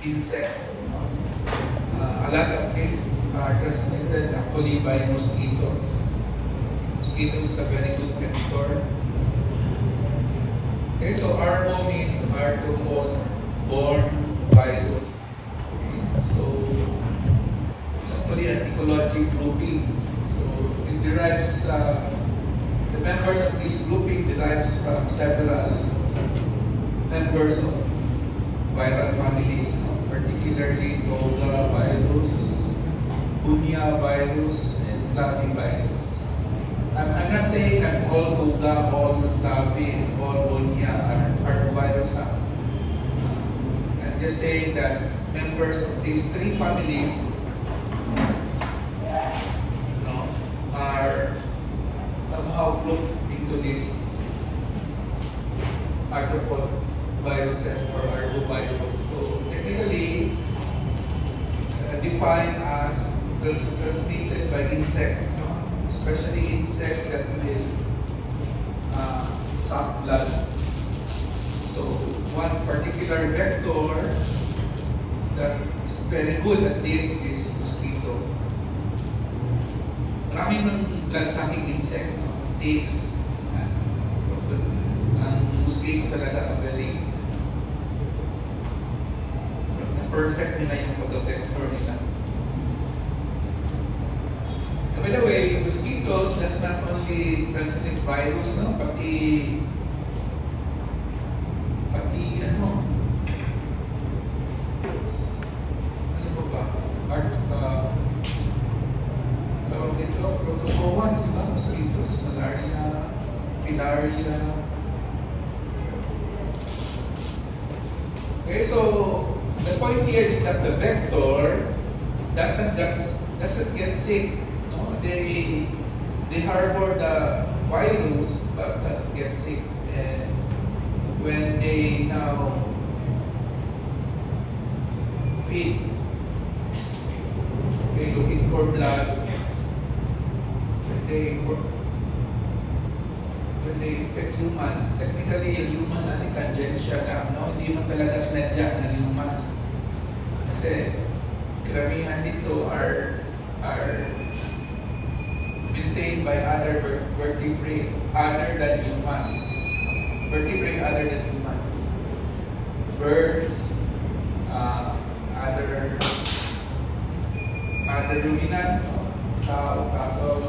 insects. A lot of these are transmitted actually by mosquitoes. Mosquitoes is a very good vector. Okay, so ARBO means arthropod-borne virus. Okay, so it's actually an ecology grouping. So it derives, the members of this grouping derives from several members of viral families, particularly Toga virus, Bunya virus, and Flavivirus. I'm not saying that all Toga, all Flavi, and all Bunya are arbovirus. I'm just saying that members of these three families are somehow grouped into these arthropod viruses or arbovirus. So technically defined as transmitted by insects, especially insects that will suck blood. So one particular vector that is very good at this is mosquito. Marami ng blood-sucking insects, ticks, ang mosquito talaga ang very perfect nila yung pag-vector nila. By the way, mosquitoes does not only transmit virus, pati ano ba? Tawag dito, protozoans, di ba? Mosquitoes, malaria, filaria. Okay, so the point here is that the vector doesn't get sick. They harbor the virus but doesn't get sick. And when they now feed, looking for blood, when they infect humans, technically yung humans ay tangential lang, hindi man talaga smedya ng humans. Kasi karamihan dito are maintained by other vertebrae other than humans. Vertebrae other than humans. Birds, other ruminants, cow, cattle,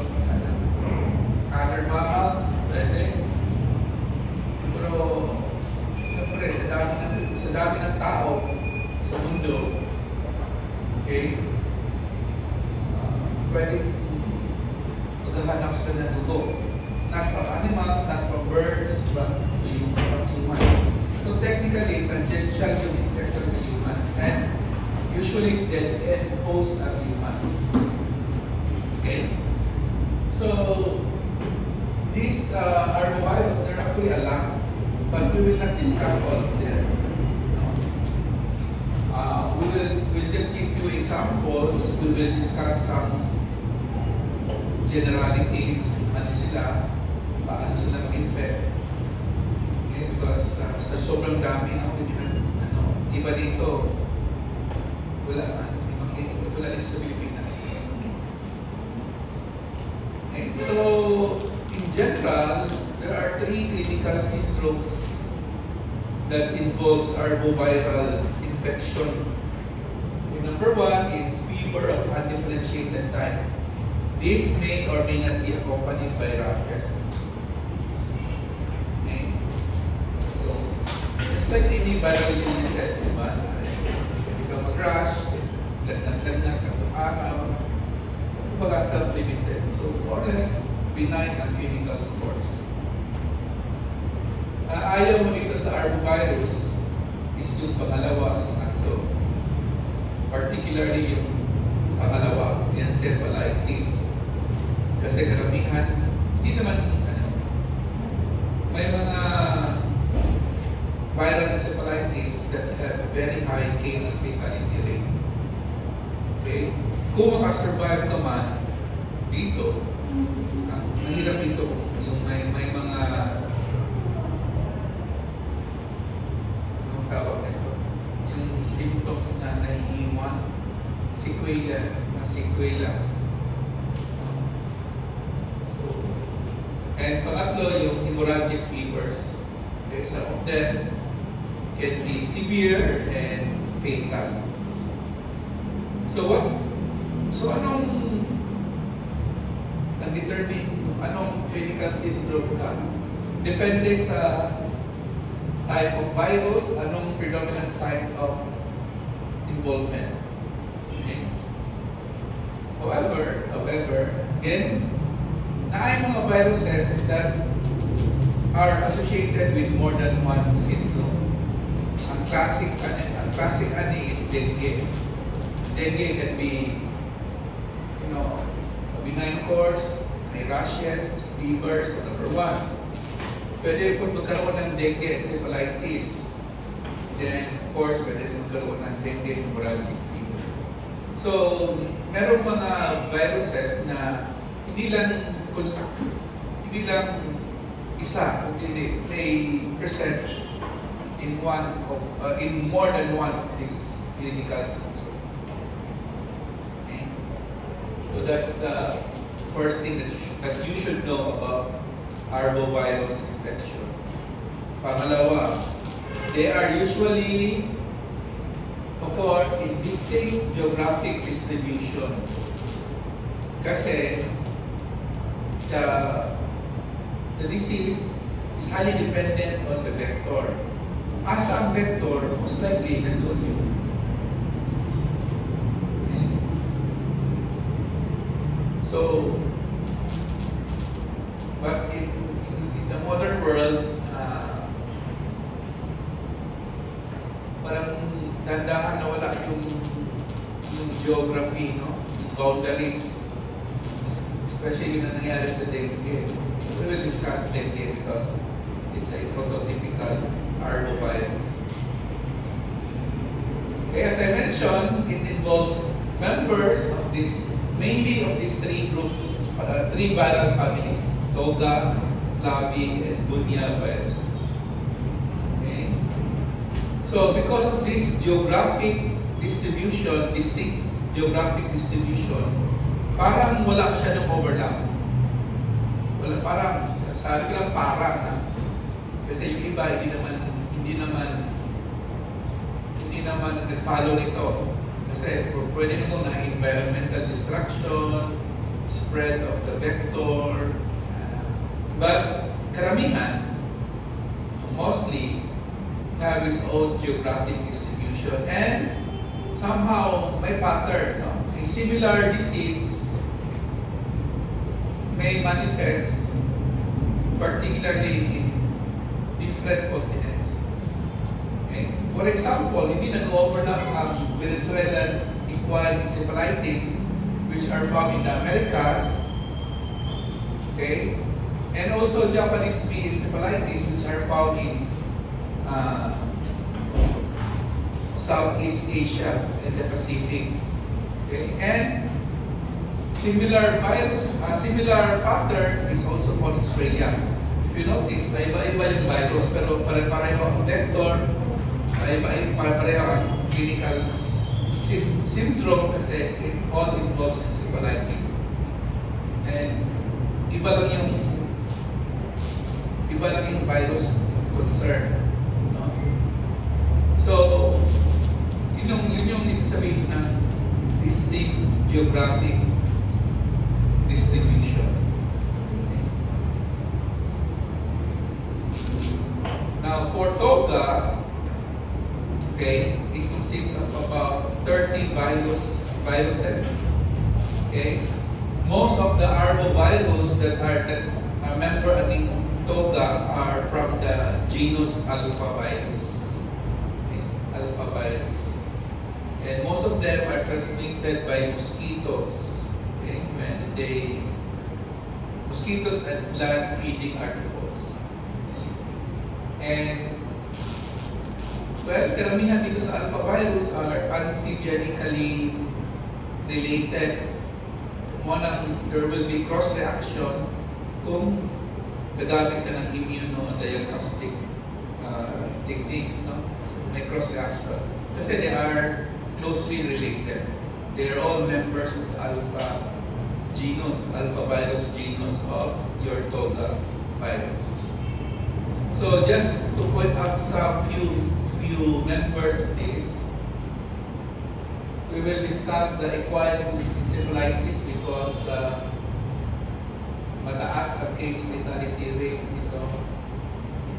other mammals, pwede. Pero, siyempre, sa dami ng tao sa mundo, okay, pwede maghahanap sila ng dugo. Not from animals, not from birds, but from humans. So technically, tangential yung infection sa humans and usually dead end host are humans. Okay? So, these arbovirus, there are actually a lot, but we will not discuss all of them. We'll just give you examples. We will discuss some generalities, paano sila mag-infect. Okay, because sa sobrang dami, iba dito, wala dito sa Pilipinas. Okay, so, in general, there are 3 clinical syndromes that involves arboviral infection. Number 1 is fever of undifferentiated type. This may or may not be accompanied by rashes. Okay? So, just like any viral illnesses, di ba? Ikaw mag-rash, lagnat-lagnat, araw, kumbaga self-limited. So, more or less, benign ang clinical course. Ayaw mo dito sa arbovirus is yung pangalawa, particularly yung pangalawa, encephalitis. Kasi karamihan, hindi naman, may mga viral encephalitis that have very high case fatality rate. Okay? Kung makasurvive ka man dito, mahirap dito yung may mga anong tawag nito? Yung symptoms na sequela. So, and pangatlo, yung hemorrhagic fevers. Okay, some of them can be severe and fatal. So anong nag-determine anong clinical syndrome ka? Depende sa type of virus, anong predominant site of involvement. Okay? However, again, naay mga viruses that are associated with more than one syndrome. Ang classic is dengue. Dengue can be, a benign course, may rashes, fevers, number one. Pwede po magkaroon ng dengue encephalitis. Then, of course, pwede po magkaroon ng dengue hemorrhagic fever. So, merong mga viruses na hindi lang isa, kundi may present in more than one of these clinical symptoms. Okay? So that's the first thing that you should know about arbovirus infection. Pangalawa, they are usually occur in distinct geographic distribution. Kasi the disease is highly dependent on the vector. Asa ang vector, most likely nandun yung disease. Okay. So, but in the modern world, parang dandahan na wala yung geography, no? Yung boundaries. Especially yung nangyari sa dengue. We will discuss dengue because it's a prototypical arbovirus. Okay, as I mentioned, it involves members of mainly of these three groups, three viral families, Toga, Flavi, and Bunya viruses. Okay? So, because of this distinct geographic distribution, parang wala siya ng overlap. Parang, sabi ko lang parang na. Kasi yung iba, hindi naman nag-follow nito. Kasi pwede naman na environmental destruction, spread of the vector. But karamihan, mostly, have its own geographic distribution and somehow may pattern. No? A similar disease may manifest particularly in different continents. Okay? For example, hindi nag-overlap ang Venezuelan equine encephalitis which are found in the Americas, okay? And also Japanese bee encephalitis which are found in Southeast Asia and the Pacific. Okay? And similar pattern is also found in Australia. If you notice, iba-iba yung virus pero pare-pareho ang vector, pare-pareho ang clinical syndrome kasi it all involves encephalitis. And iba lang yung virus concern. No? So, yun yung ibig sabihin ng distinct geographic distribution. Now, for Toga, okay, it consists of about 30 viruses. Okay, most of the arbovirus that are member in Toga are from the genus Alphavirus. Okay, Alphavirus, and most of them are transmitted by mosquitoes. Okay, mosquitoes and blood-feeding arthropods. And, well, karamihan dito sa alphavirus are antigenically related. There will be cross-reaction kung gagamit ka ng immunodiagnostic techniques. No? May cross-reaction. Kasi they are closely related. they're all members of the alpha virus genus of your Toga virus. So just to point out some few members of this, we will discuss the acquired encephalitis because mataas ang case lethality rate nito.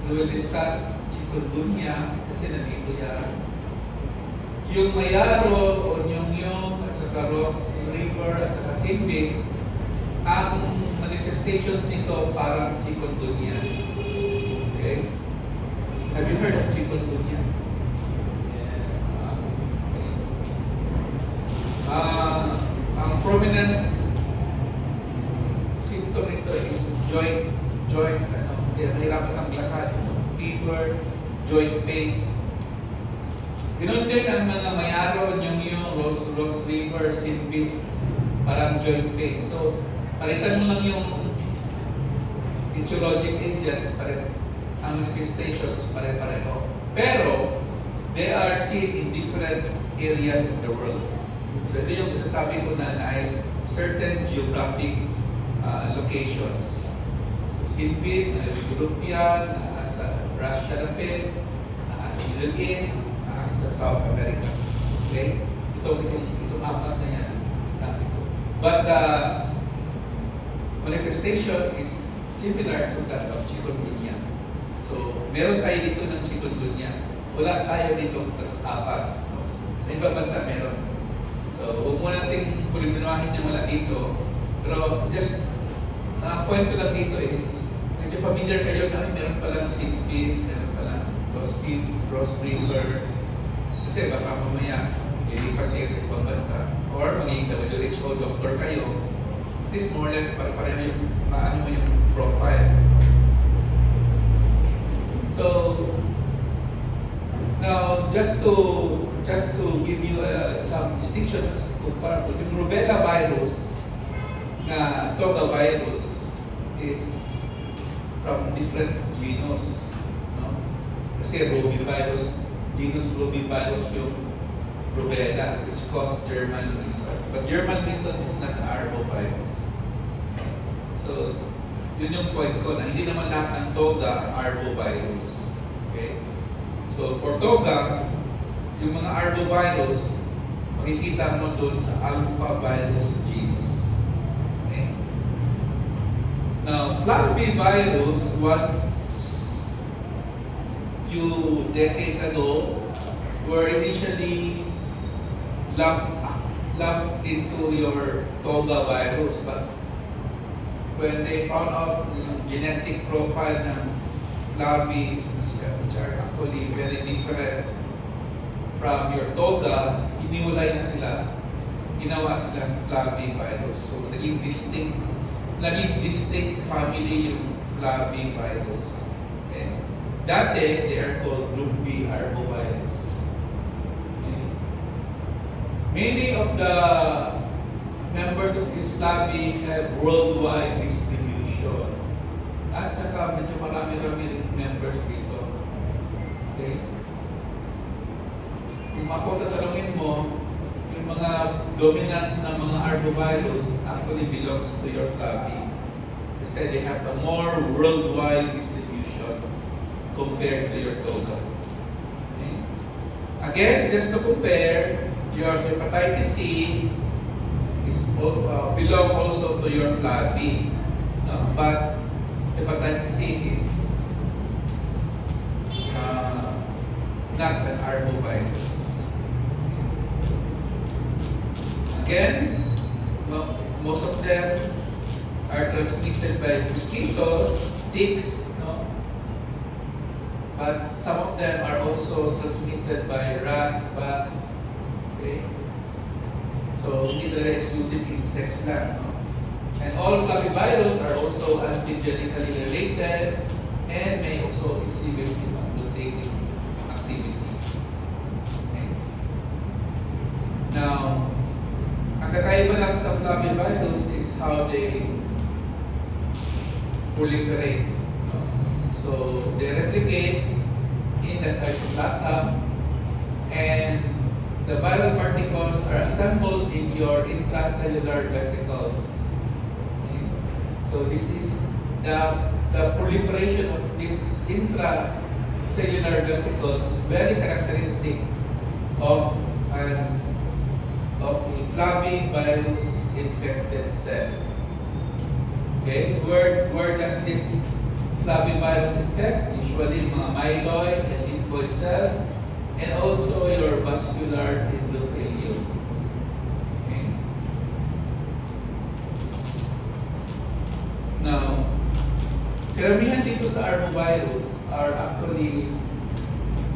We will discuss chikungunya kasi nandito yan. Yung Mayaro o Nyong at saka Ross River at saka Simbis, ang manifestations nito parang chikungunya. Okay? Have you heard of chikungunya? Ang prominent symptom nito is joint, mahirapan ang lakad, fever, joint pains. Ganoon din ang mga Mayaro, yung Ross River, Simbis, parang joint pain. So, palitan mo lang yung etiologic agent, ang manifestations, pare-pareho. Pero, they are seen in different areas of the world. So, ito yung sinasabi ko na ay certain geographic locations. So, Simbis, European, sa Russia na pin, sa Middle East, sa South America. Okay? Itong apat na yan. But the manifestation is similar to that of chikungunya. So, meron tayo dito ng chikungunya. Wala tayo dito apat. Sa ibang bansa meron. So, huwag mo natin puliminahin yung wala dito. Pero just, point ko lang dito is, medyo familiar kayo na meron palang Simbis, meron palang Ross River. Kasi baka mamaya, ilipat kayo sa ibang bansa. Or magiging WHO doctor kayo. This more or less, pareho yung, paano mo yung profile. So, now, just to give you some distinction, comparable, yung rubella virus na Toga virus is from different genus, no? Kasi rotavirus, genus rotavirus yung rubella, which caused German measles. But German measles is not arbovirus. So, yun yung point ko na hindi naman lahat ng Toga arbovirus. Okay? So, for Toga, yung mga arbovirus, makikita mo doon sa alpha virus genus. Okay? Now, flavivirus, once few decades ago, were initially lumped into your Toga virus. But when they found out the genetic profile ng Flavi, which are actually very different from your Toga, hiniwalay na sila, ginawa silang Flavivirus. So, naging distinct family yung Flavivirus. Okay? Dati, they are called Group B arbovirus. Okay? Many of the members of this Flavi have worldwide distribution. At saka medyo marami-rami rin members dito. Okay? Kung ako tatanungin mo, yung mga dominant na mga arbovirus actually belongs to your Flavi. Kasi they have a more worldwide distribution compared to your Toga. Okay? Again, just to compare, your hepatitis C is belong also to your Flavi. No? But hepatitis C is not an arbovirus. Again, most of them are transmitted by mosquitoes, ticks, no? But some of them are also transmitted by rats, bats. Okay? So, hindi talaga exclusive insects lang. No? And all flavivirus are also antigenically related and may also exhibit immunogenic activity. Okay? Now, ang kakaiba lang sa flavivirus is how they proliferate. No? So, they replicate in the cytoplasm and the viral particles are assembled in your intracellular vesicles. Okay? So this is the proliferation of these intracellular vesicles is very characteristic of a flavivirus infected cell. Okay, where does this flavivirus infect? Usually mga myeloid and lymphoid cells, and also your vascular endothelium. Okay. Now, karamihan dito sa arbovirus are actually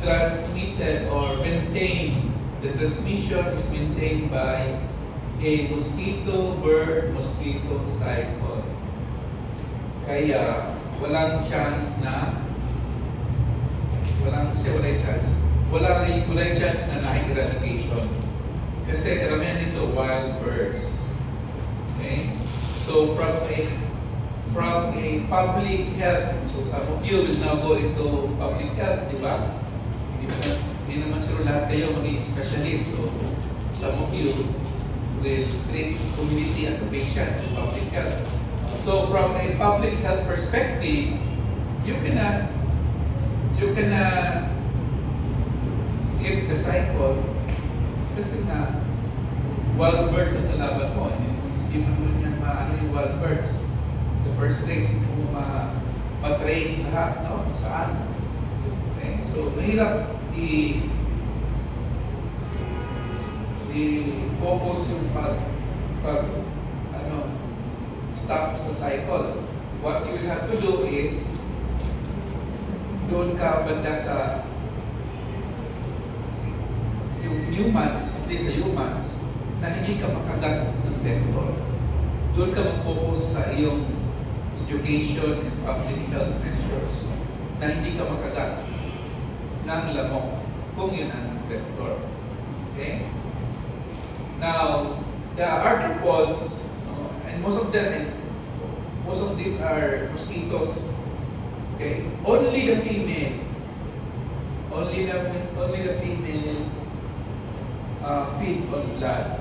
transmitted or maintained. The transmission is maintained by a mosquito-bird mosquito cycle. Kaya walang chance na walang chance na na-eradication. Kasi karamihan dito wild birds. Okay? So from a public health, so some of you will now go into public health, di ba? Hindi naman sure lahat kayo maging specialist. So some of you will treat community as a patient in public health. So from a public health perspective, you cannot flip the cycle kasi nga wild birds ang kalaban mo. Hindi mo naman yan maano yung wild birds. The first place, hindi mo ma-trace lahat, no? Saan? Okay? So, mahirap i-focus yung stop sa cycle. What you will have to do is doon ka banda sa yung humans, at least sa humans, na hindi ka makagat ng vector. Doon ka mag-focus sa iyong education and public health measures na hindi ka makagat ng lamok kung yun ang vector. Okay? Now, the arthropods, and most of these are mosquitoes. Okay? Only the female feed on blood.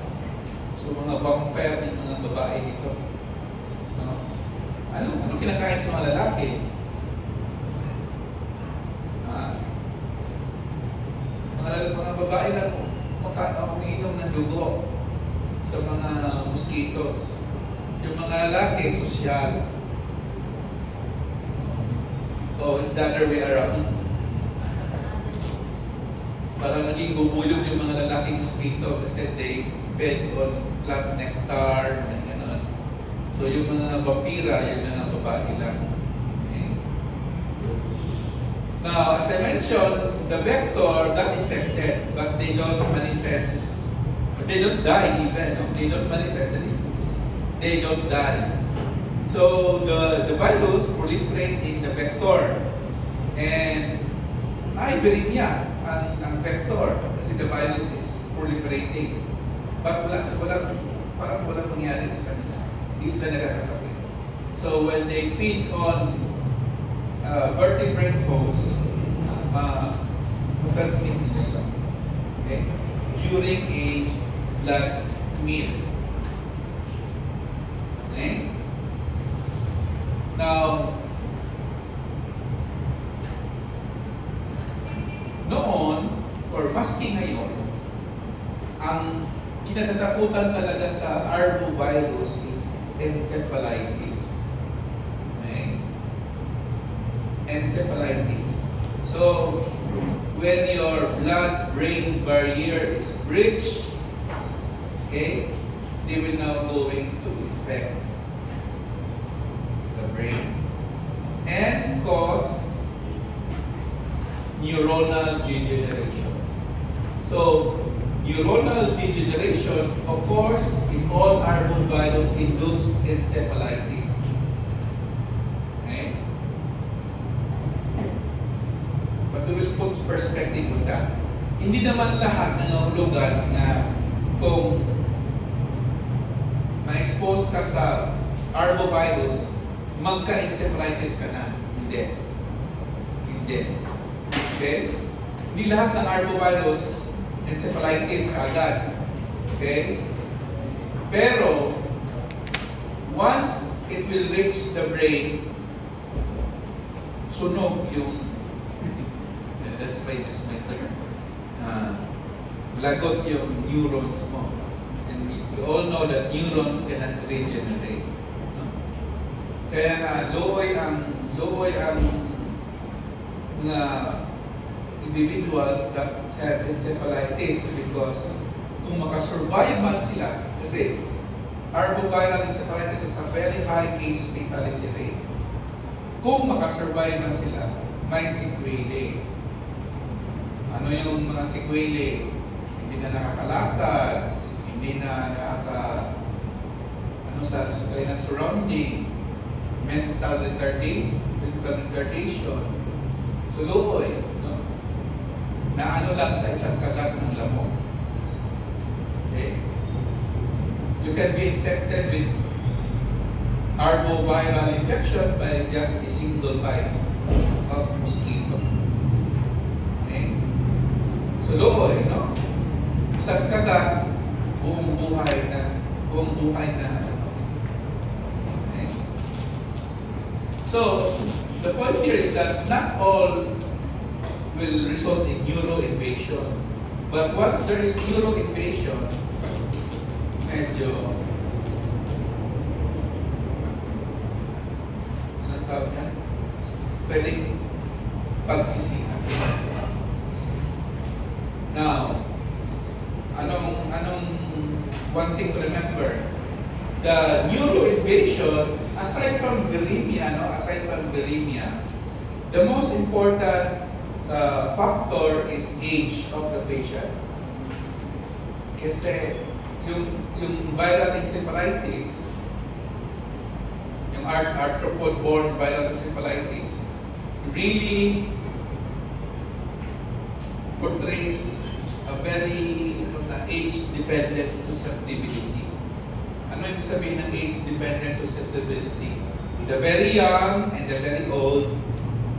So mga vampire ng mga babae dito. Ano kinakain sa mga lalaki? Mga babae lang umiinom ng dugo sa mga mosquitoes. Yung mga lalaki, sosyal. It's the other way around. Parang naging bubulog yung mga lalaking mosquito kasi they fed on plant nectar and gano'n. So yung mga vampira, yung mga babae lang. Okay. Now, as I mentioned, the vector got infected, but they don't manifest, or they don't die even. No? They don't manifest the disease. They don't die. So the virus proliferate in the vector, and ivermectin ang vector kasi the virus is proliferating. But parang walang nangyari sa kanila. Hindi sila nagkakasakit. So when they feed on vertebrate hosts, transmit nila yun. Okay? During a blood meal. Okay? Now, noon, or maski ngayon, ang kinatatakutan talaga sa arbovirus is encephalitis. Okay? Encephalitis. So, when your blood-brain barrier is breached, okay, they will now going to infect the brain and cause neuronal degeneration. So, neuronal degeneration occurs in all arbovirus-induced encephalitis. Okay? But we will put perspective on that. Hindi naman lahat nangahulugan na kung ma-expose ka sa arbovirus, magka-encephalitis ka na. Hindi. Okay? Hindi lahat ng arbovirus encephalitis agad. Okay? Pero, once it will reach the brain, sunog yung, that's why just my term, lagot yung neurons mo. And we all know that neurons cannot regenerate. No? Kaya nga, luoy ang mga individuals that have encephalitis because kung makasurvive man sila, kasi arboviral encephalitis is a very high case fatality rate. Kung makasurvive man sila, may sequelae. Ano yung mga sequelae? Hindi na nakakalakad, hindi na sa kanilang surrounding, mental retardation, suluoy, no? Na ano lang sa isang kagat ng lamok. Okay? You can be infected with arboviral infection by just a single bite of mosquito. Okay? Suluoy, no? Isang kagat, buong buhay na. Okay? So, the point here is that not all will result in neuroinvasion. But once there is neuroinvasion, medyo anong tawag niya? Pwedeng pagsisihan. Now, anong one thing to remember, the neuroinvasion, aside from viremia, the most important factor is age of the patient. Kasi yung viral encephalitis, yung arthropod-borne viral encephalitis, really portrays a very age-dependent susceptibility. Ano yung sabihin ng age-dependent susceptibility? The very young and the very old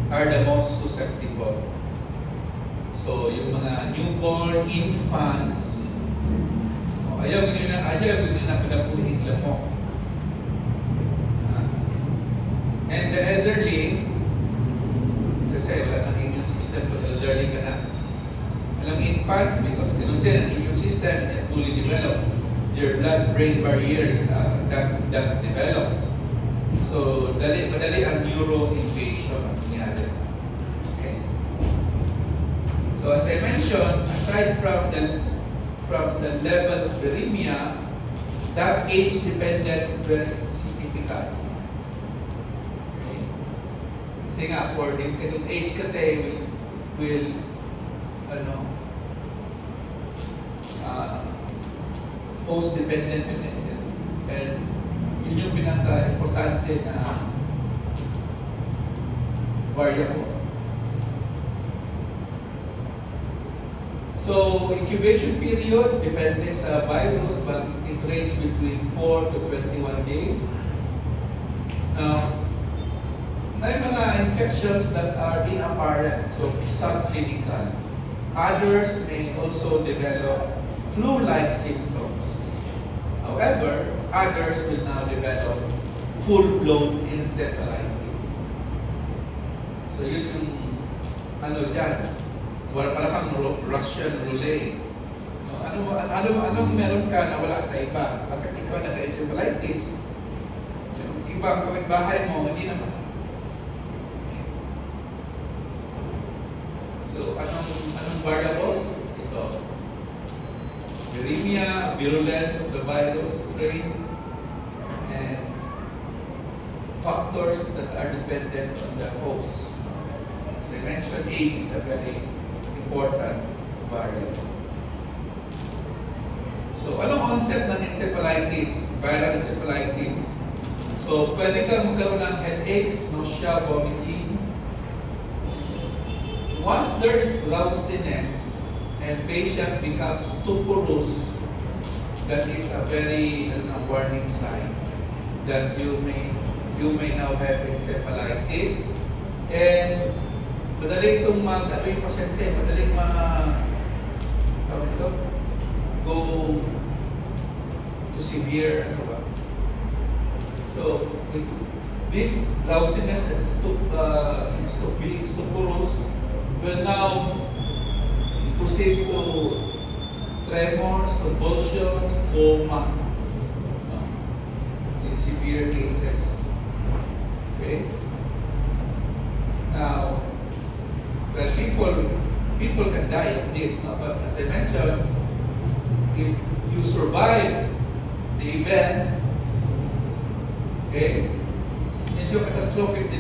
are the most susceptible. So, yung mga newborn infants, ayaw nyo na pinapuhin lamok. And the elderly, kasi wala nang immune system pag elderly ka na. Alang infants, because ganun din, ang immune system is fully developed. Your blood-brain barrier is that developed. So, madali ang neuroinvasion ang nangyari. Okay? So, as I mentioned, aside from the level of viremia, that age-dependent is very significant. Okay? Kasi nga, for the age kasi will post-dependent yun eh. And yun yung pinaka-importante na variable. So, incubation period depende sa virus, but it ranges between 4 to 21 days. Now, may mga infections that are inapparent, so subclinical. Others may also develop flu-like symptoms. However, others will now develop full-blown encephalitis. So yun yung dyan. Wala pala kang Russian roulette. No, anong meron ka na wala sa iba? Bakit ikaw nagka-encephalitis? Yung ibang kapitbahay mo, hindi naman. So anong variables? Ito. Viremia, virulence of the virus strain, and factors that are dependent on the host. As I mentioned, age is a very important variable. So, anong onset ng encephalitis, viral encephalitis? So, pwede kang magkaroon ng headaches, nausea, vomiting. Once there is drowsiness, and patient becomes stuporous, that is a very warning sign that you may now have encephalitis. And madali itong yung pasyente, madaling tawag ito, go to severe, ano ba? So, this drowsiness and being stuporous will now proceed to tremors, convulsions, coma, in severe cases. Okay? Now, well, people can die of this, no? But as I mentioned, if you survive the event, okay, medyo catastrophic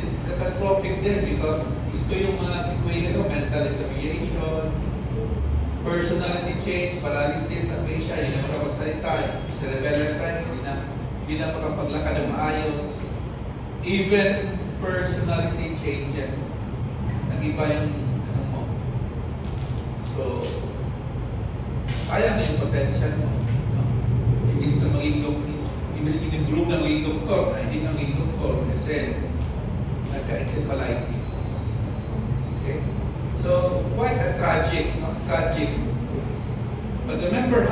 din because ito yung mga sequelae, no? Mental retardation, personality change, paralysis, aphasia, hindi na makapagsalita, cerebellar signs, hindi na makapaglakad ng maayos, even personality changes. Nag-iba yung ano mo. So, kaya na yung potential mo. No? Imbis na group na maging doktor, na hindi na maging doktor kasi nagka-encephalitis. Okay? So, quite a tragic, no? Tragic. But remember,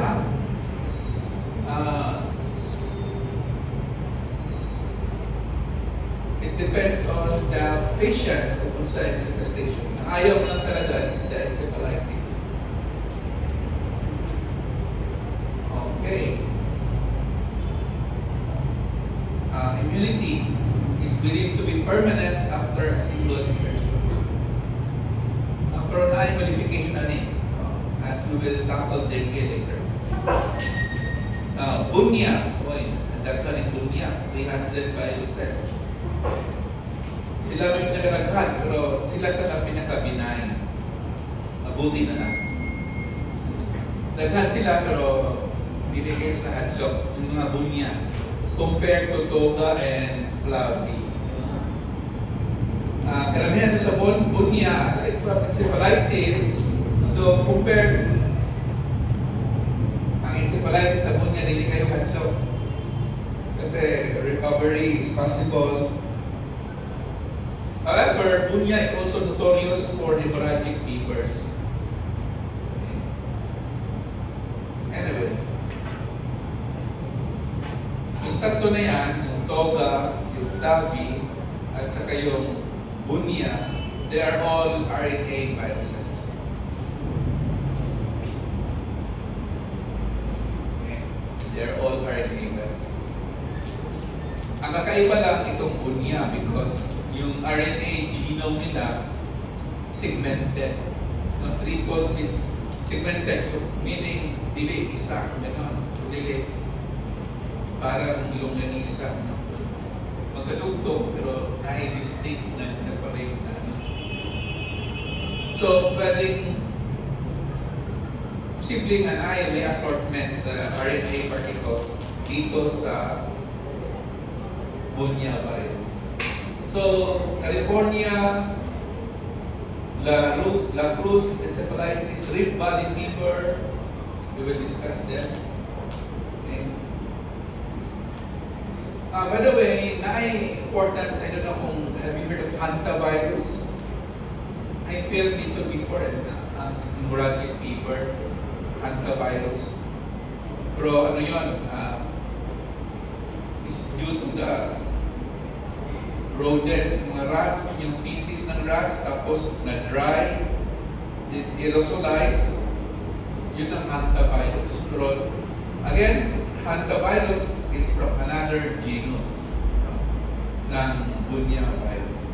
it depends on the patient kung sa manifestation. Ang ayaw mo lang talaga is the encephalitis. Okay. Immunity is believed to be permanent after a single infection. After an modification, as we will tackle dengue later. Bunya, daghan ng bunya, 300 viruses. Sila may pinakadaghan, pero sila siya na pinaka-benign. Mabuti na lang. Daghan sila, pero binigay sa hadlock yung mga bunya compared to toga and flabby. Karamihan sa bunya, aside from encephalitis, compared ang encephalitis sa bunya, hindi kayo hadlock. Kasi recovery is possible. However, bunya is also notorious for hemorrhagic fevers. Anyway, yung tatlo na yan, yung toga, yung flabby, at saka yung bunya, they are all RNA viruses. Okay. They are all RNA viruses. Ang kakaiba lang itong bunya because yung RNA genome nila segmented. No, triple segmented. So, meaning, dili isa. Ganon. Dili parang longganisa. No? Magkadugtong pero na-distinct na separate na. So, pwedeng posibleng may assortment sa RNA particles dito sa bunya virus. So, California, La Cruz encephalitis, Rift Valley fever, we will discuss them. Okay. By the way, important, I don't know kung have you heard of hantavirus? I felt ito before, hemorrhagic fever, hantavirus. Pero ano yun, is due to the rodents, mga rats, yung feces ng rats, tapos na-dry, aerosolize, yun ang hantavirus. Pero, again, hantavirus is from another genus ng bunya virus.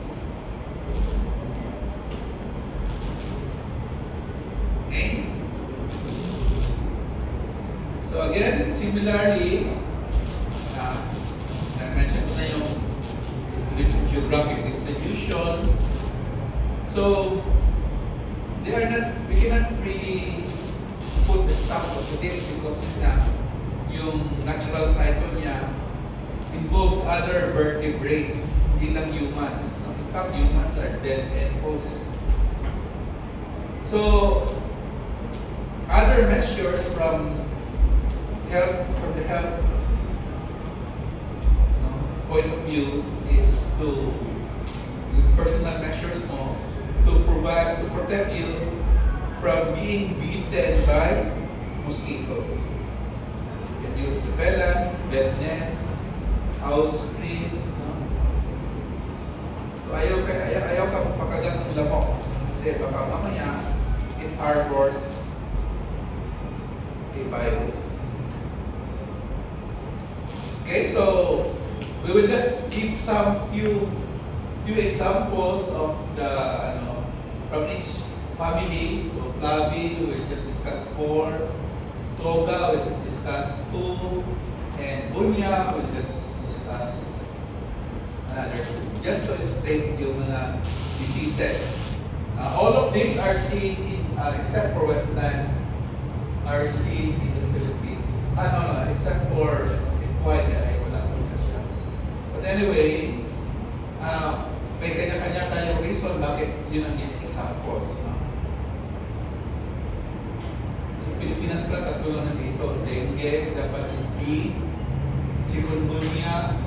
Okay? So again, similarly, na-mention ko na yung geographic distribution. So, we cannot really put the stop of this because yung natural cycle niya involves other vertebrates, hindi lang humans. In fact, humans are dead end post. So, other measures from the health point of view is to yung personal measures mo to protect you from being beaten by mosquitoes. You can use repellents, bed nets, house screens, no? So ayaw ka pakagat ng lamok kasi baka mamaya it harbors a virus. Okay, so we will just give some few examples of the from each family. So Flavi will just discuss 4, Toga will just discuss 2, and Bunya will just discuss another 2. Just to illustrate yung mga diseases. All of these are seen in, except for Westland, are seen in the Philippines. No, except for Ecuador, ay wala po na siya. But anyway, may kanya-kanya tayong reason bakit yun ang examples. No? So Pilipinas pala, tatlo lang na dito. Dengue, Japanese bee, chikungunya,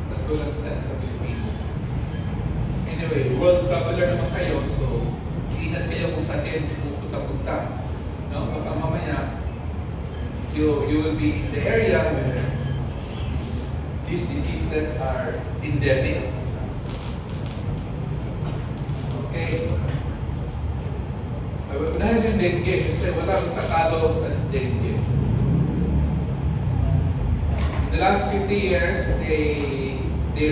tatlo lang sila sa Pilipinas. Anyway, world traveler naman kayo, so ingat kayo kung saan kayo pupunta-punta. No? Baka mamaya, you will be in the area where these diseases are endemic. Okay. Unahin yung dengue kasi wala akong tagalog sa dengue. In the last 50 years, they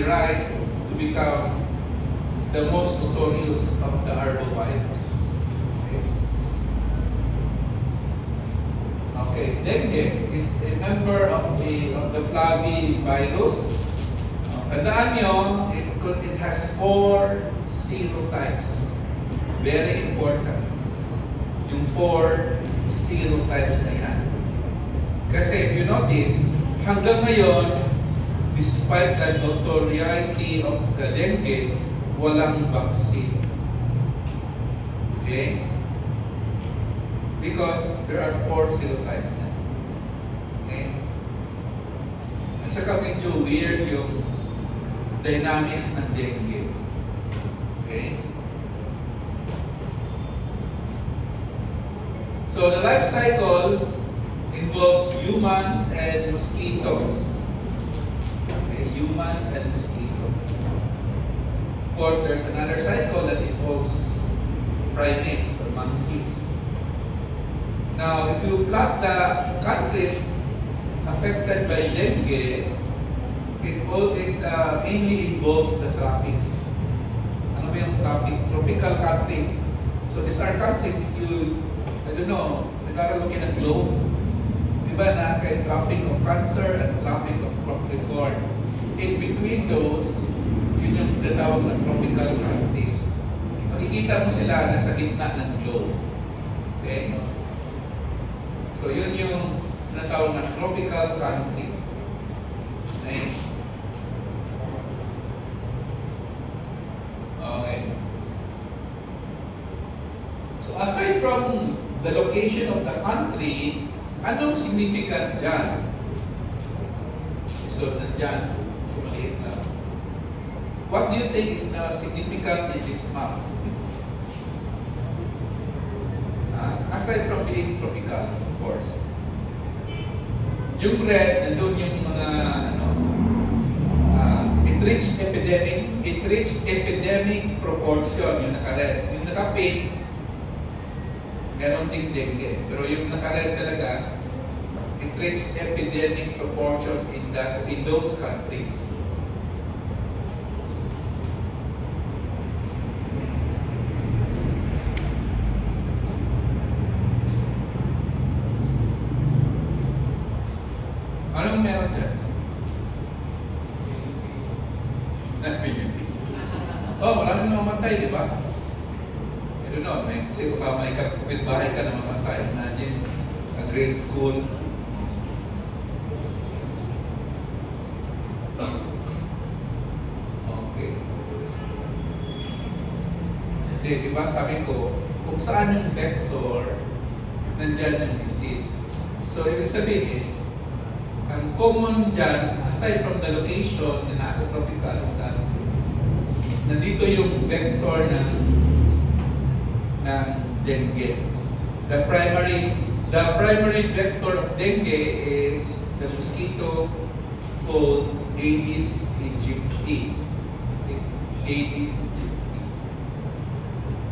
rise to become the most notorious of the arbovirus. Okay, dengue is a member of the flavivirus. Tandaan nyo, it has 4 serotypes. Very important. Yung 4 serotypes na yan. Kasi if you notice, hanggang ngayon, despite the notoriety of the dengue, walang vaccine. Okay? Because there are 4 serotypes na. Okay? At saka medyo weird yung dynamics ng dengue. Okay? So the life cycle involves humans and mosquitoes. Okay, humans and mosquitoes. Of course, there's another cycle that involves primates or monkeys. Now, if you plot the countries affected by dengue, it mainly involves the tropics. Ano ba yung tropical countries? So these are countries, if you, I don't know, nag-aaral kayo ng globe, di ba na kay Tropic of Cancer and Tropic of Capricorn. In between those, yun yung tinatawag ng tropical countries. Makikita mo sila nasa gitna ng globe. Okay? So yun yung tinatawag ng tropical countries. Okay? Okay. So aside from the location of the country, anong significant dyan? Ito, nandyan. So maliit na. What do you think is the significant in this map? Aside from being tropical, of course. Yung red, nandun yung mga it reached epidemic proportion, yung naka-red. Yung naka-pink, meron ding dengue. Pero yung naka-red talaga, it reached epidemic proportion in those countries. Anong meron dyan? Oh, maraming namamatay, di ba? I don't know, kasi baka may kapitbahay ka na mamatay. Imagine, a grade school. Okay. Hindi, di ba sabi ko, kung saan yung vector, nandyan yung disease. So, ibig sabihin, ang common dyan, aside from the location na nasa tropical, is that nandito yung vector ng dengue. The primary The primary vector of dengue is the mosquito called Aedes aegypti. Okay? Aedes aegypti.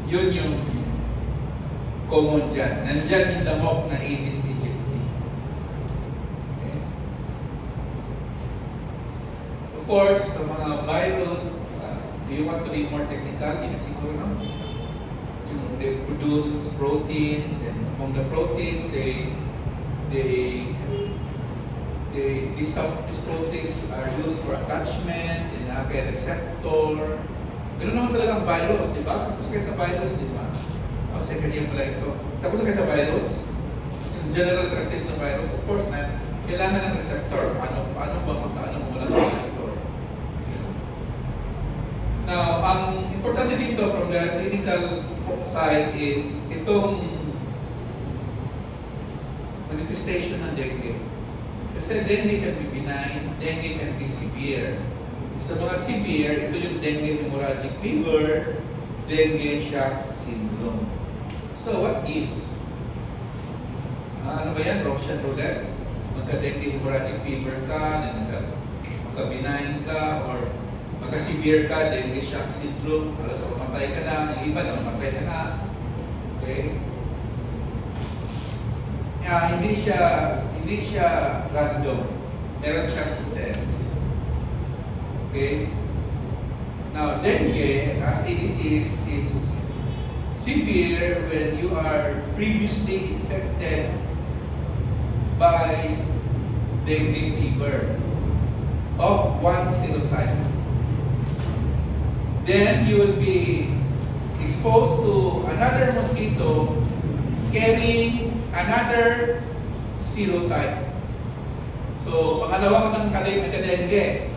Yun yung common dyan. Nandyan yung lamok na Aedes aegypti. Okay? Of course, sa mga virus, do you want to be more technical? Yun na siguro, no? They produce proteins, and from the proteins, these proteins are used for attachment, and kaya receptor. Ganun naman talaga ang virus, di ba? Tapos kayo sa virus, di ba? Second year pala ito. Tapos kayo sa virus, yung general characteristics ng virus, of course, na kailangan ng receptor. Paano ba magkaano mo lang ng receptor? Now, ang importante dito from the clinical side is itong manifestation ng dengue. Kasi dengue can be benign, dengue can be severe. Sa mga severe, ito yung dengue hemorrhagic fever, dengue shock syndrome. So, what gives? Ano ba yan? Russian roulette? Magka-dengue hemorrhagic fever ka, magka-benign ka, or magka-severe ka, dengue shock syndrome, alas mamatay ka na, yung iba na mamatay ka na. Okay? Hindi siya random. Meron siyang sense. Okay? Now, dengue as a disease is severe when you are previously infected by dengue fever of one serotype. Then you will be exposed to another mosquito carrying another serotype. So, pangalawa ka ng dengue.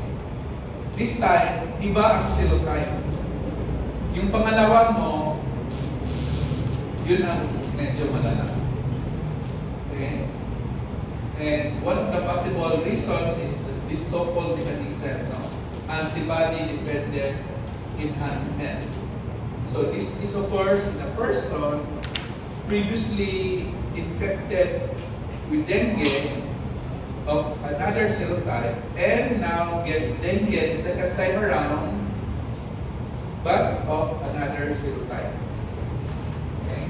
This time, iba ang serotype. Yung pangalawa mo, yun ang medyo malala. Okay? And one of the possible reasons is this so-called mechanism, no? Antibody-dependent enhancement. So this occurs in a person previously infected with dengue of another serotype and now gets dengue the second time around but of another serotype. Okay?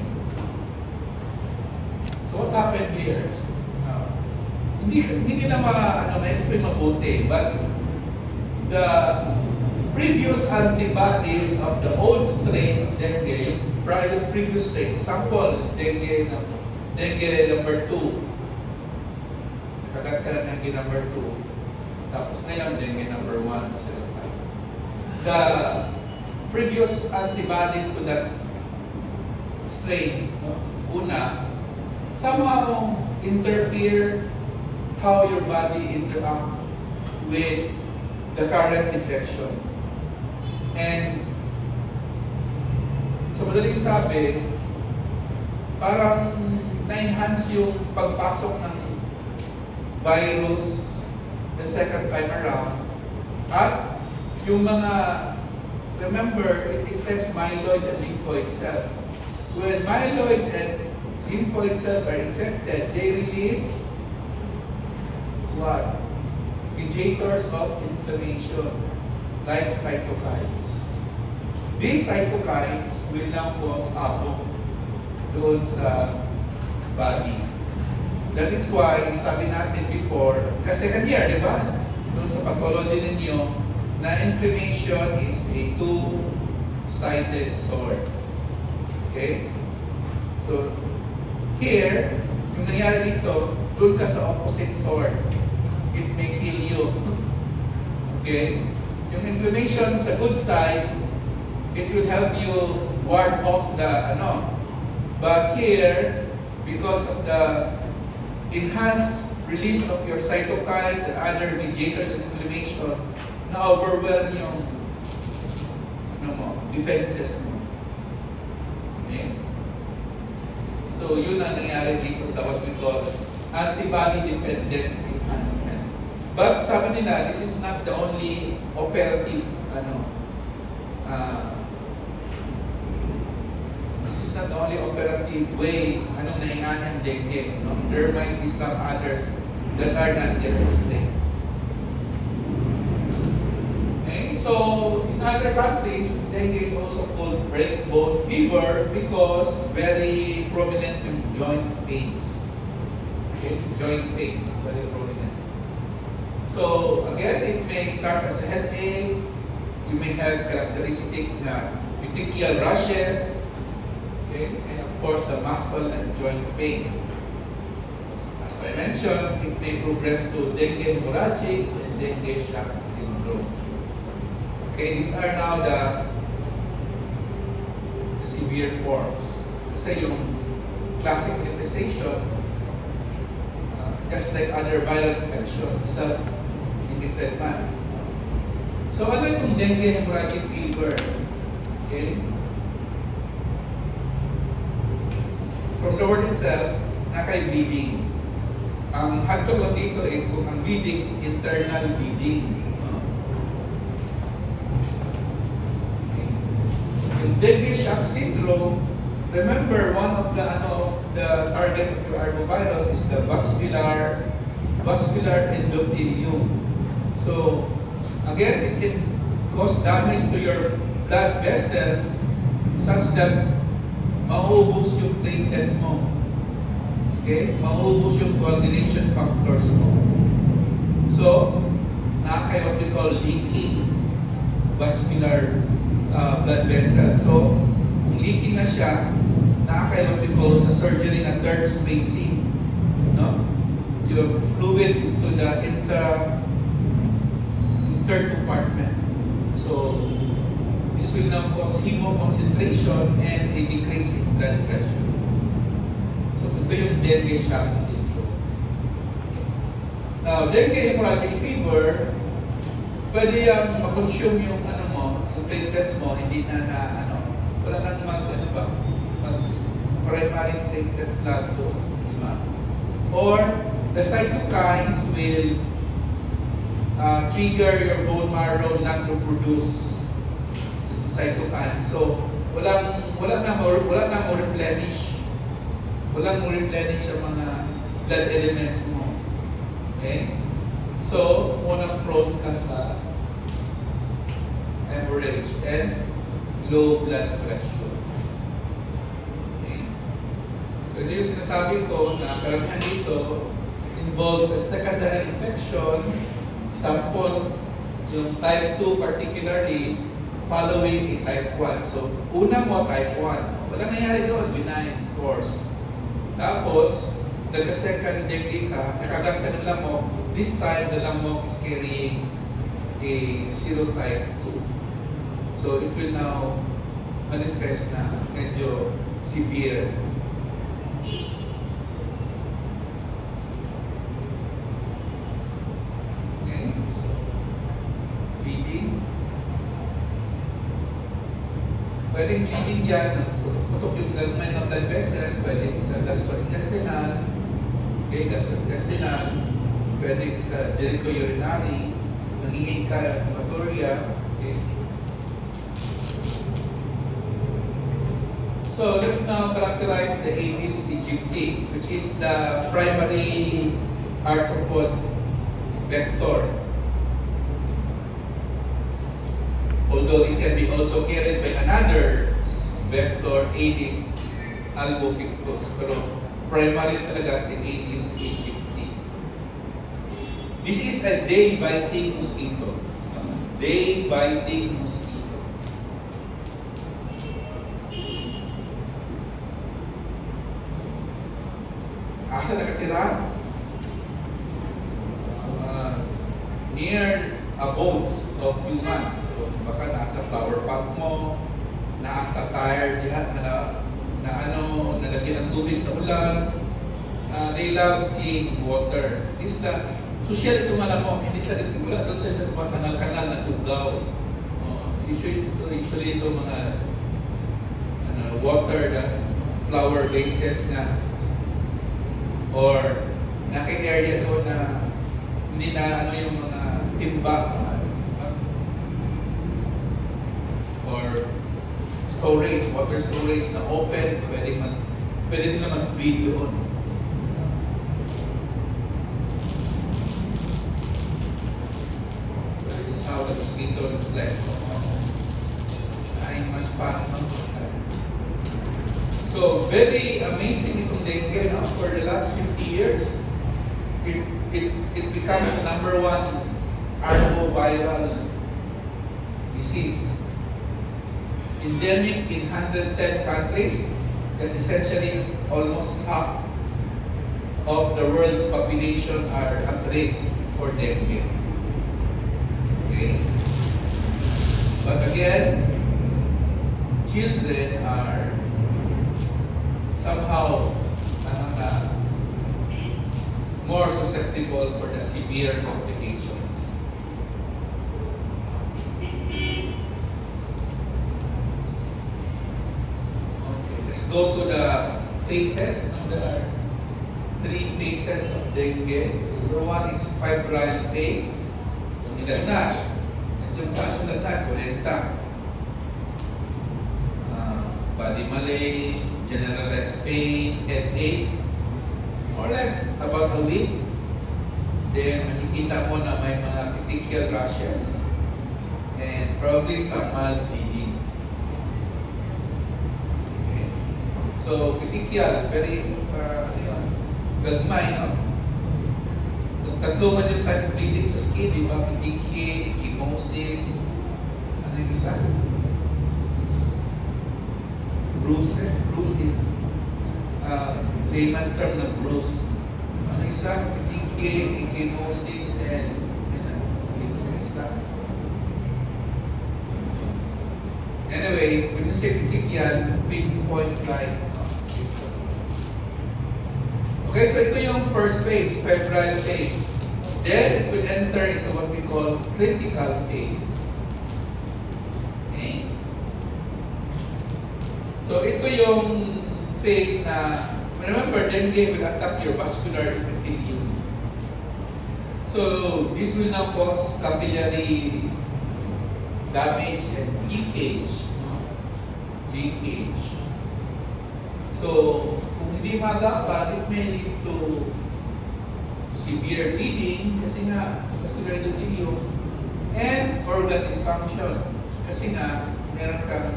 So what happened here? Hindi na ma-explain mabuti, but the previous antibodies of the old strain of dengue, yung previous strain, example, dengue number 2, nakagat ka na dengue number 2, tapos ngayon dengue number 1, the previous antibodies to that strain, una, somehow interfere how your body interact with the current infection. And sa madaling sabi, parang na-enhance yung pagpasok ng virus the second time around. At yung mga, remember, it affects myeloid and lymphoid cells. When myeloid and lymphoid cells are infected, they release what? Mediators of inflammation, like cytokines. These cytokines will now cause havoc doon sa body. That is why, sabi natin before, second year, di ba? Doon sa pathology ninyo, na inflammation is a two-sided sword. Okay? So, here, yung nangyari dito, doon ka sa opposite sword. It may kill you. Okay? Yung inflammation sa good side, it will help you ward off the But here, because of the enhanced release of your cytokines and other mediators of inflammation, na-overwhelm yung defenses mo. Okay? So, yun ang nangyari dito sa what we call antibody-dependent enhancement. But sabi nila, this is not the only operative, this is not the only operative way anong nainganan dengue. No? There might be some others that are not yet explained. Okay, so in other countries, dengue is also called breakbone fever because very prominent yung joint pains. Okay, joint pains, very prominent. So again, it may start as a headache. You may have characteristic petechial rashes, okay, and of course the muscle and joint pains. As I mentioned, it may progress to dengue hemorrhagic and dengue shock syndrome. Okay, these are now the severe forms. Kasi yung classic manifestation, just like other viral infection, self-limited man. So ano itong dengue hemorrhagic fever? Okay? From the word itself, nakay-bleeding. Ang hagtong lang dito is kung ang bleeding, internal bleeding. Okay. Yung dengue shock syndrome, remember one of the target of your arbovirus is the vascular endothelium. So again, it can cause damage to your blood vessels such that mauubos yung platelet mo. Okay? Mauubos yung coagulation factors mo. So, nakakaya what we call leaking vascular blood vessels. So, kung leaking na siya, nakakaya what we call sa surgery na third spacing. No? Yung fluid into the third compartment. So, this will now cause hemoconcentration and a decrease in blood pressure. So, ito yung dengue shock syndrome. Now, dengue hemorrhagic fever, pwede makonsume yung yung platelets mo, hindi na wala nang primary platelet plateau, di ba? Or, the cytokines will trigger your bone marrow not to produce cytokines. So, wala na mo replenish. Walang mo replenish ang mga blood elements mo. Okay? So, unang prone ka sa hemorrhage and low blood pressure. Okay? So, ito yung sinasabi ko na karamihan dito involves a secondary infection. Example, yung type 2 particularly following a type 1. So, una mo type 1. Walang nangyari doon, benign course. Tapos, nagka-second dengue ka, nakagat ka ng lamok. This time, the lamok is carrying a serotype 2. So, it will now manifest na medyo severe. Pwedeng bleeding yan, putok yung gagmay ng blood vessel, pwedeng sa gastrointestinal, okay, gastrointestinal, pwedeng sa genitourinary, nangihingi ka hematuria, okay. So let's now characterize the Aedes aegypti, which is the primary arthropod vector. Although it can be also carried by another vector, Aedes albopictus, pero primary talaga si Aedes aegypti. This is a day-biting mosquito. Day-biting mosquito. Asa nakatira? Near abodes of humans. So, baka nasa flower pot mo, nasa tire diyan nalagyan ng tubig sa ulan. They love clean water. This the social ito malamok, hindi siya wala doon sa mga kanal-kanal na tugaw. Usually ito mga water na flower bases na or naka-area doon na hindi na yung mga timba or storage, water storage na open, pwede sila mag-breed doon. So this is how the mosquito looks like. Ay, mas fast ng So, very amazing itong dengue. No? For the last 50 years, it becomes the number one arboviral disease. Endemic in 110 countries. That's essentially almost half of the world's population are at risk for dengue. Okay? But again, children are somehow more susceptible for the severe complications. Okay, let's go to the phases. Now, there are 3 phases of dengue. Number 1 is febrile phase. Kung nilagnat, nandiyan pa sa lagnat, kolekta. Body malaise, generalized pain, headache, more or less about a week. Then makikita mo na may mga petechial rashes and probably some mild bleeding. Okay. So petechial, very gagmay, no? So tatlo man yung type of bleeding sa skin, di ba? Petechiae, ecchymosis, ano yung isa? Bruises. Bruise is layman's term na bruise. Ano isa? Petechiae, ecchymosis, and isa. Anyway, when you say petechial, pinpoint like. Okay, so ito yung first phase, febrile phase. Then it will enter into what we call critical phase. Okay? So ito yung phase na, remember, dengue will attack your vascular epithelium. So this will now cause capillary damage and leakage. No? Leakage. So kung hindi magapan, it may lead to severe bleeding kasi nga vascular epithelium and organ dysfunction kasi nga meron kang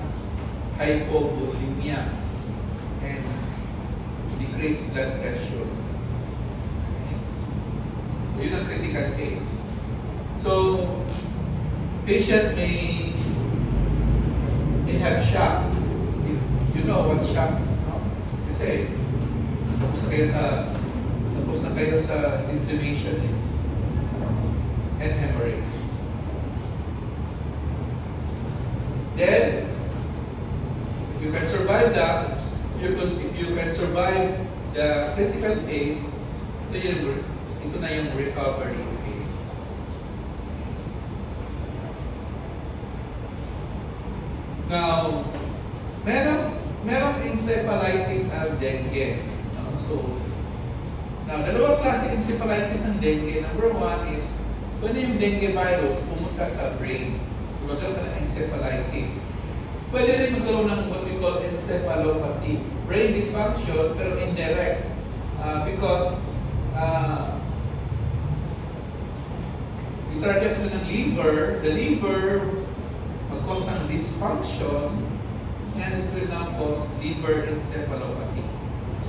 hypovolemia and decreased blood pressure. So yun ang critical case. So patient may have shock. You know what shock? No? Kasi tapos na kayo sa inflammation and hemorrhage. Then you can survive that. If you can survive the critical phase, ito na yung recovery phase. Now, merong encephalitis ang dengue. Now, dalawang klase encephalitis ng dengue. Number 1 is, kung yung dengue virus pumunta sa brain, so magkaroon ka ng encephalitis. Pwede rin magkaroon ng what we call encephalopathy, brain dysfunction, pero indirect. Because i-target mo ng liver, the liver mag-cause ng dysfunction and it will now cause liver encephalopathy.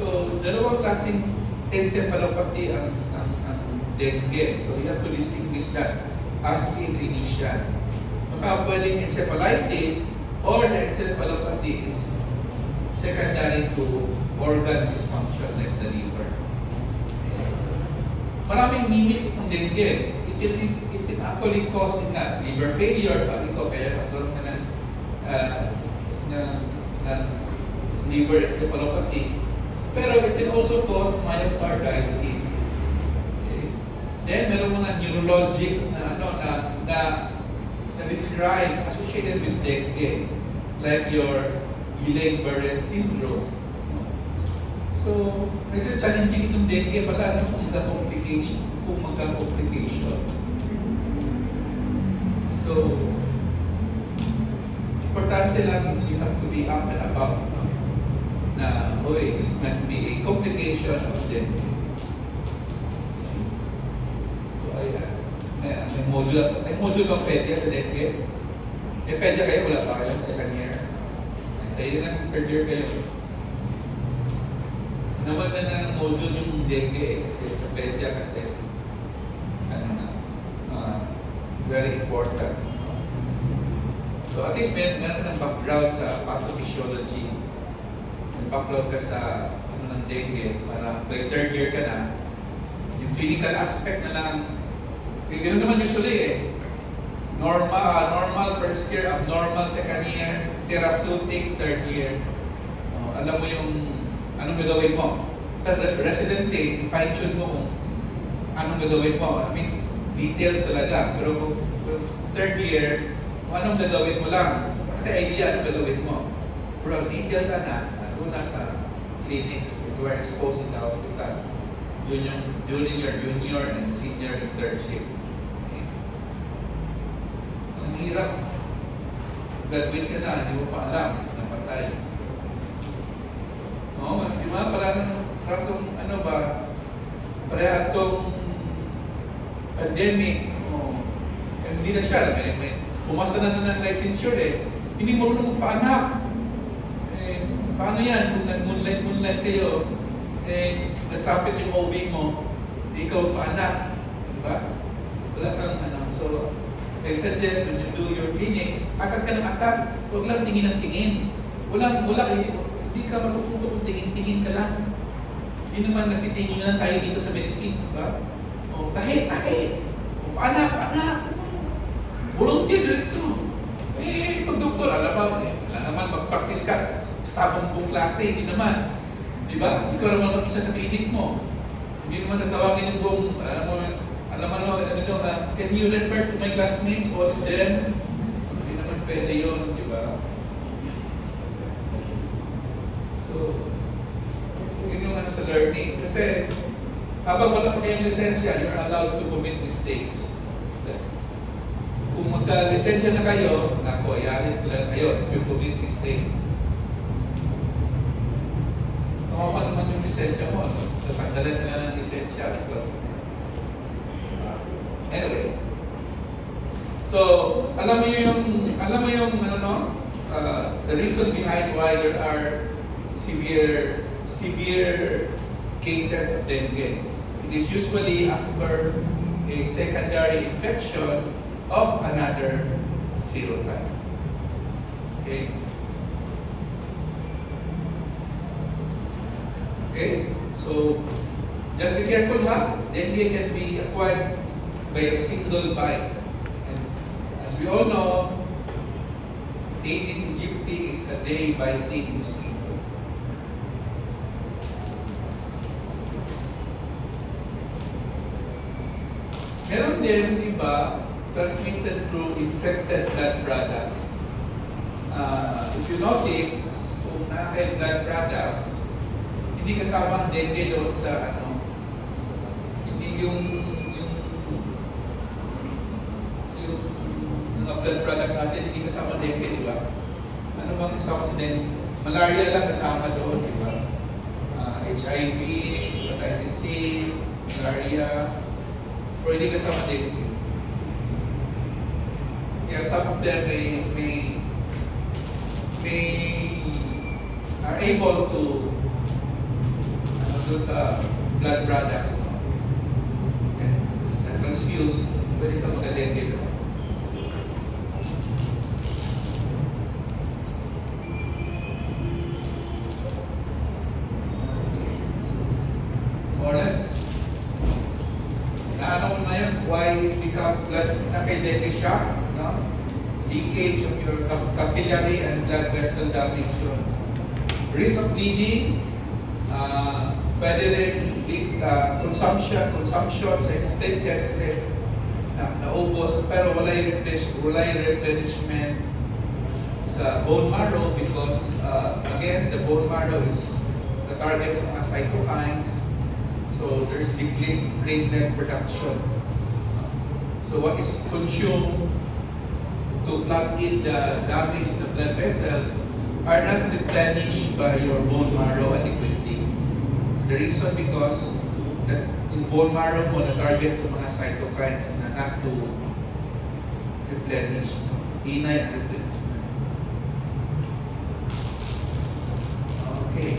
So, dalawang klaseng encephalopathy ang dengue. So, you have to distinguish that as a clinician. Baka pwedeng encephalitis or the encephalopathy is secondary to organ dysfunction like the liver. Maraming limits itong dengue. It can actually cause liver failure, sabi ko, kaya nagkaroon na ng liver encephalopathy. Pero it can also cause myocarditis. Okay? Then meron mga neurologic na describe associated with dengue, like your Guillain-Barré syndrome. So, medyo challenging itong dengue pala kung magka-complication. So, importante lang is you have to be up and about, no? Na, oy, this might be a complication of dengue. So, may module ng pedya sa dengue. May pedya kayo, wala pa kayo sa kanya. Kayo lang, third year kayo. Naman na ng module yung dengue kasi sa pedya kasi very important. So at least meron ka ng background sa pathophysiology. May background ka sa ng dengue para by third year ka na. Yung clinical aspect na lang, ganoon naman usually eh. Normal first year, abnormal second year, therapeutic third year. Alam mo yung anong gagawin mo. Sa residency, fine-tune mo kung anong gagawin mo. I mean, details talaga. Pero kung third year, kung anong gagawin mo lang. Kasi idea anong gagawin mo. Pero details sana, doon sa clinics, you are exposed in the hospital. During your junior and senior internship. Okay. Ang hirap. Graduate ka na, hindi mo pa alam, napatay. Oo, di ba? Parang ano ba? Pareha itong pandemic. Hindi na siya. May pumasa na ng licensure eh. Hindi mo rin magpa-anak. Paano yan? Kung nag-moonlight kayo, na-traffic yung OB mo, ikaw pa-anak. Diba? Wala kang ano. So, I suggest when you do your clinics, akad ka ng akad. Huwag lang tingin ng tingin. Hindi ka matututo kung tingin ka lang. Hindi naman nagtitingin lang tayo dito sa medicine, diba? Tahi. Anak. Volunteer, diretso. Pag doktor, alam naman mag-practice ka kasama mong klase, hindi naman. Diba? Ikaw naman mag-isa sa clinic mo. Hindi naman tatawagin yung buong, can you refer to my classmates, all of them? Hindi naman pwede yun, diba? So, yun yung sa learning. Kasi, habang wala pa kayong lisensya, you're allowed to commit mistakes. Kung magka-lisensya na kayo, yarin lang kayo if you commit mistake. Nakuha naman yung lisensya mo, no? Tatanggalan ka na ng lisensya because anyway. So, alam mo yung the reason behind why there are severe cases of dengue. It is usually after a secondary infection of another serotype. Okay? Okay? So, just be careful, ha? Dengue can be acquired by a single bite. And as we all know, Aedes aegypti is a day-biting mosquito. Meron din, di ba, transmitted through infected blood products. If you notice, kung nakaka blood products, hindi kasama ang dengue doon sa hindi yung mga blood products natin, hindi kasama dengue, di ba? Ano bang kasama sa dengue? Malaria lang kasama doon, di ba? HIV, hepatitis C, malaria, pero hindi kasama dengue. Kaya some of them are able to do sa blood products, no? And transfuse, pwede ka magka-dengue doon. More or less, naano mo na yun, why become blood dengue shock, no? Leakage of your capillary and blood vessel damage yun. Risk of bleeding, pwede rin consumption sa imong platelets kasi naubos, pero wala yung replenishment sa bone marrow because again, the bone marrow is the target sa mga cytokines. So there's decreased platelet production. So what is consumed to plug in the damage in the blood vessels are not replenished by your bone marrow adequately. The reason because that in bone marrow mo na-target sa mga cytokines na not to replenish. Hinay ang replenishment. Okay.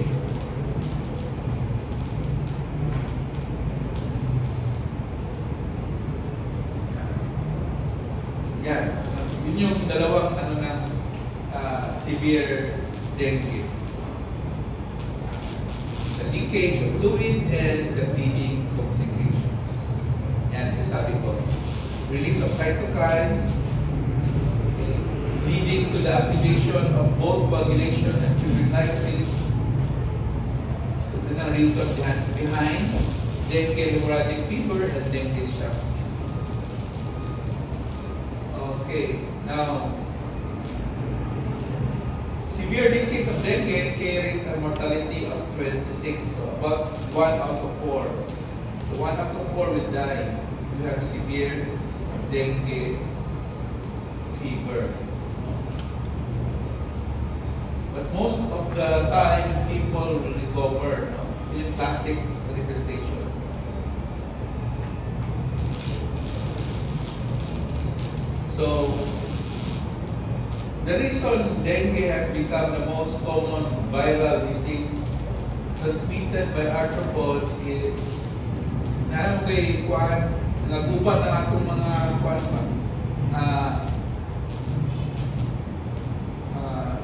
Yan. Yun yung dalawang ng severe dengue. The leakage of fluid and the bleeding complications. Yan, sabi ko. Release of cytokines, okay, leading to the activation of both coagulation and fibrinolysis. So, yun ang reason behind dengue hemorrhagic fever and dengue shocks. Okay, now, severe disease of dengue carries a mortality of 26, so about 1 out of 4. So 1 out of 4 will die. You have severe dengue fever. But most of the time, people will recover in plastic manifestation. So, the reason dengue has become the most common viral disease transmitted by arthropods is naman kay kuan naguban na atong mga kuan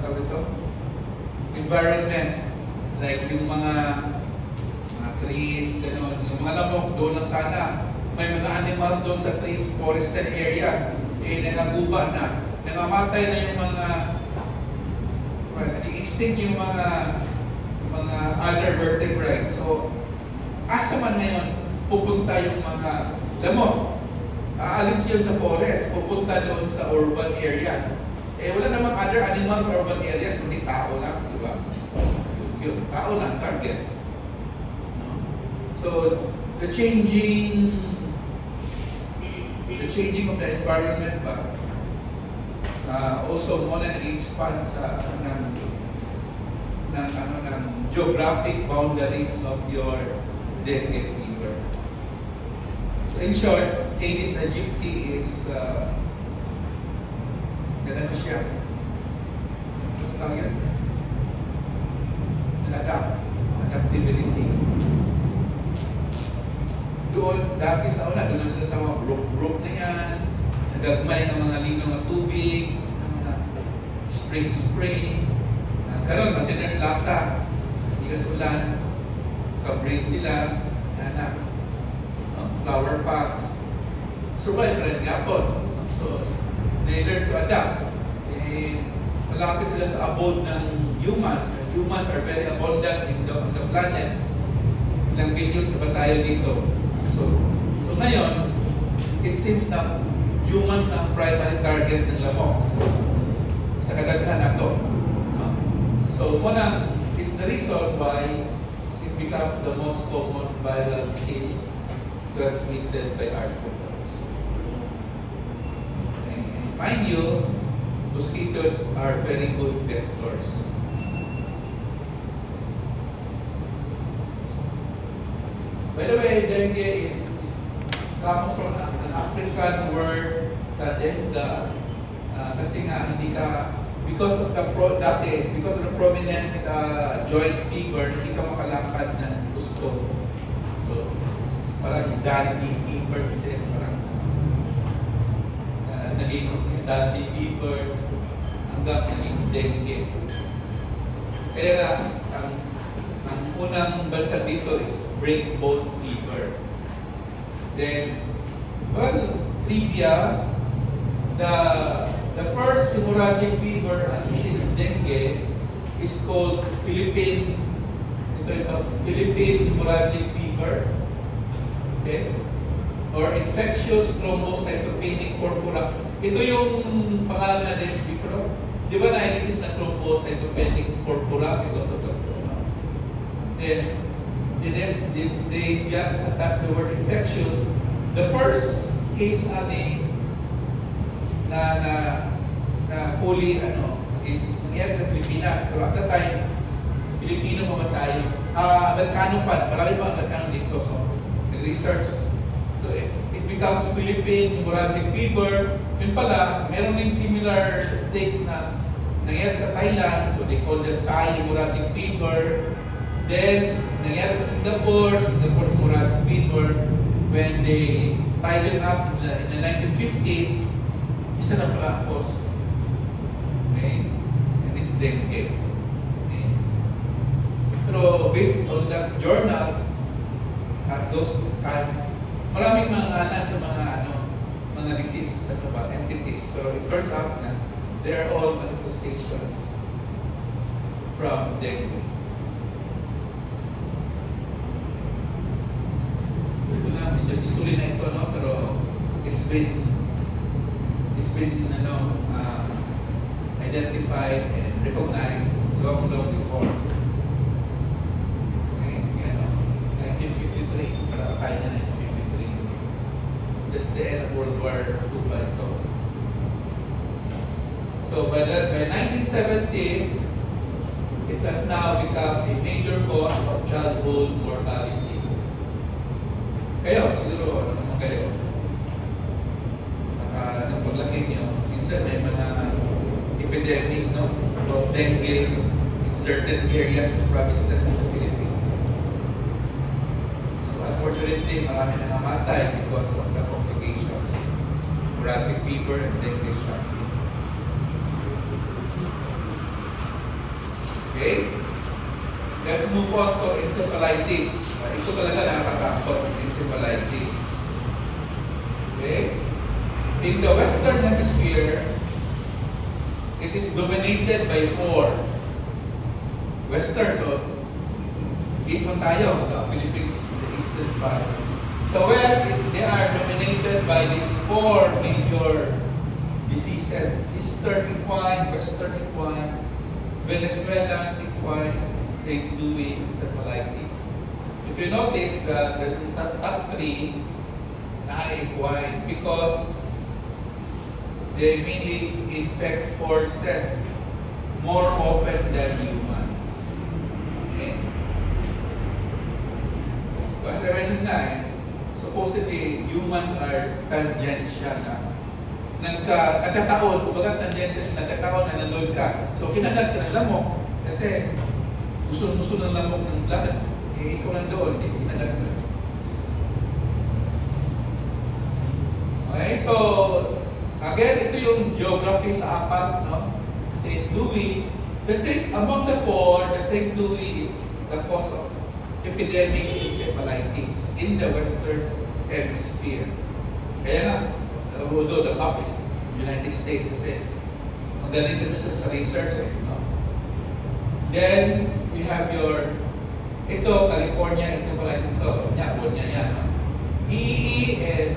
tawag ito environment, like yung mga trees, gano'n, yung mga lamok doon lang sana, may mga animals doon sa trees, forested areas, nangaguba na, nangamatay na yung mga extinct yung mga other vertebrates. So, asa man ngayon pupunta yung mga lamok? Aalis yun sa forest, pupunta doon sa urban areas. Wala namang other animals sa urban areas, kundi tao lang, di ba? Yung tao lang, target. So, the changing of the environment ba, also mo na nag-expand sa ng geographic boundaries of your dengue fever. So in short, Aedes aegypti is ano siya? Ano tawag yan? Adaptability. Doon, dati sa una, doon sila sa mga brook na yan, nagagmay ng mga linaw na tubig, mga spring. Karon, matinas lata. Hindi kasi ulan, kabrin sila, flower pots. Survive rin gapon. So, they learn to adapt. Malapit sila sa abode ng humans. Humans are very abundant on the planet. Ilang billions ba tayo dito? So ngayon, it seems na humans na ang primary target ng lamok sa kadaghan na ito. So muna, it's the reason why it becomes the most common viral disease transmitted by arthropods. And mind you, mosquitoes are very good vectors. By the way, dengue comes from an African word, denga, kasi nga hindi ka, because of the prominent joint fever, hindi ka makalakad ng gusto. So, parang dandy fever kasi parang naging dandy fever hanggang naging dengue. Kaya ang unang bansa dito is break bone fever. Then, well, trivia, the first hemorrhagic fever associated with dengue is called Philippine hemorrhagic fever. Okay? Or infectious thrombocytopenic purpura. Ito yung pangalan natin before. Di ba na-exist na thrombocytopenic purpura because of the then they just attack the word infectious. The first case na fully is nangyari sa Pilipinas. Pero at the time, Pilipino mga tayo. Amerikano pa, marami pa Amerikano dito. So, nag-research. So, it becomes Philippine hemorrhagic fever. Yun pala, meron din similar dates na nangyari sa Thailand. So, they call them Thai hemorrhagic fever. Then, nangyari sa Singapore hemorrhagic fever. When they tied them up in the 1950s, isa na pala ang cause. Okay? And it's dengue. Okay? Pero based on that journals, at those time, maraming mga ngalan sa mga disease, entities. Pero it turns out na they are all manifestations from dengue. So ito na, medyo history na ito, no? Pero it's been identified and recognized long before. Okay, 1953, para tayo na 1953. Just the end of World War II pa ito. So by 1970s, it has now become a major cause of childhood mortality. Kayo, siguro, ano naman kayo? Nung paglaki nyo, minsan may mga epidemic, no? Of dengue in certain areas and provinces of the Philippines. So unfortunately, marami na namatay because of the complications. Hemorrhagic fever and dengue shots. Okay? Let's move on to encephalitis. Ito talaga nakakatakot, encephalitis. Okay? In the Western Hemisphere, it is dominated by 4. Western, so east man tayo, the Philippines is in the eastern part. So West, they are dominated by these 4 major diseases: Eastern equine, Western equine, Venezuelan equine, St. Louis encephalitis. If you notice that the top 3 na equine because they mainly infect horses more often than humans. Okay? As I mentioned na, supposedly humans are tangential na. Nagkataon, kumbaga tangentials, nagkataon na nanood ka. So kinagat ka ng lamok kasi gusto ng lamok ng lahat. Eh, ikaw nandoon, kinagat ka. Okay, so again, ito yung geography sa 4, no? St. Louis. Among the 4, the St. Louis is the cause of epidemic encephalitis in the Western Hemisphere. Kaya nga, although the map is United States kasi magaling kasi sa research, no? Then, we have ito, California encephalitis to. Buwan niya yan, no? EE and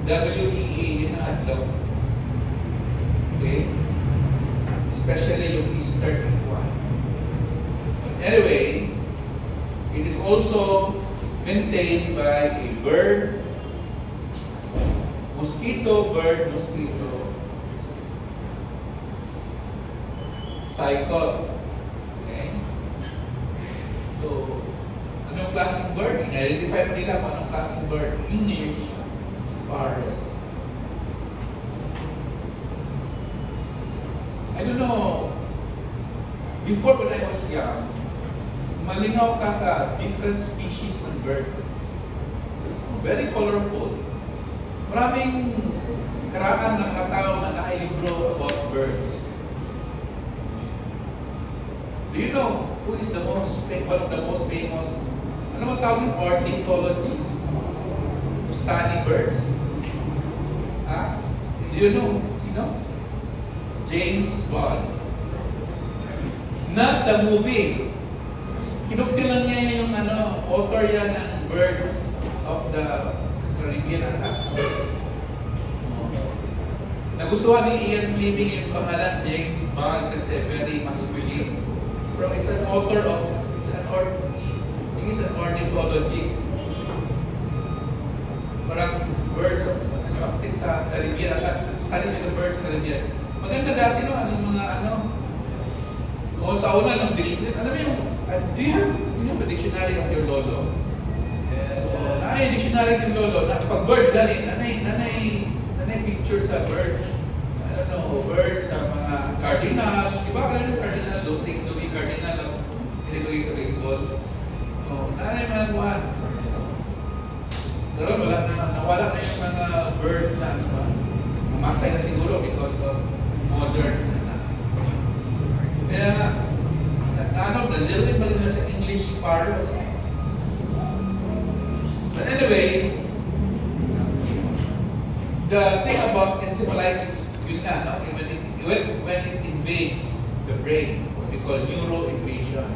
WEE, yun ang adlaw. Okay? Especially yung Eastern equine. But anyway, it is also maintained by a bird, mosquito, cycle. Okay? So, anong klaseng bird? I-identify mo nila kung anong klaseng bird. English sparrow. I don't know, before when I was young, malinaw ka sa different species ng bird. Very colorful. Maraming karaan ng katao na nakalibro about birds. Do you know who is one of the most famous, ano man tawag ng ornithologists who study birds? Do you know? Sino? James Bond. Not the movie. Kinuktilan niya yung author yan ng Birds of the Caribbean ata. Nagustuhan ni Ian Fleming yung pangalan James Bond kasi very masculine. Pero he's an ornithologist. Parang birds of something sa Caribbean ata. Study siya ng birds sa Caribbean. Maganda dati no, Kung sa una ng dictionary, alam mo yung, do you have a dictionary of your lolo? Nanay dictionary si lolo, na pag birds, nanay picture sa birds. I don't know, birds sa mga cardinal. Diba alam yung cardinal, Louis Cardinal, ang nilagay sa baseball. Nanay mga buwan. Pero nawala na yung mga birds na, ano ba? Mamatay na siguro because of modern. Kaya, na-zeroin ba rin na sa English parlor? But anyway, the thing about encephalitis is yun nga, no? When it invades the brain, what we call neuroinvasion,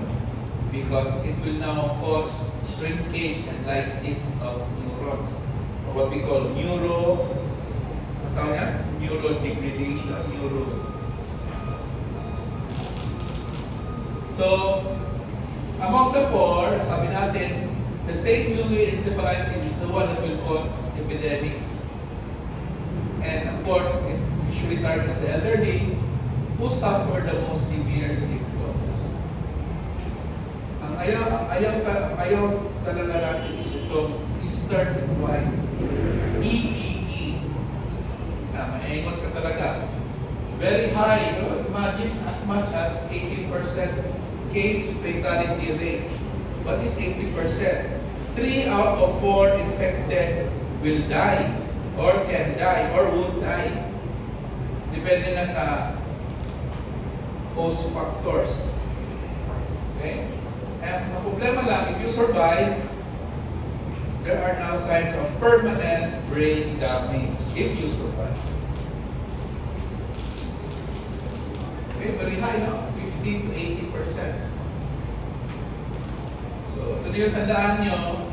because it will now cause shrinkage and lysis of neurons, or what we call neurodegradation, So, among the four, sabi natin, the St. Louis encephalitis is the one that will cause epidemics. And of course, it usually targets the elderly who suffer the most severe symptoms. Ang ayaw talaga natin is itong Eastern and White. EEE. Maingot ka talaga. Very high. Imagine as much as 80% case fatality rate. What is 80%? 3 out of 4 infected will die, or can die, or would die. Depende na sa host factors. Okay? And ang problema lang, if you survive, there are now signs of permanent brain damage if you survive. Okay, very high, no? 50 to 80%. So yung tandaan nyo,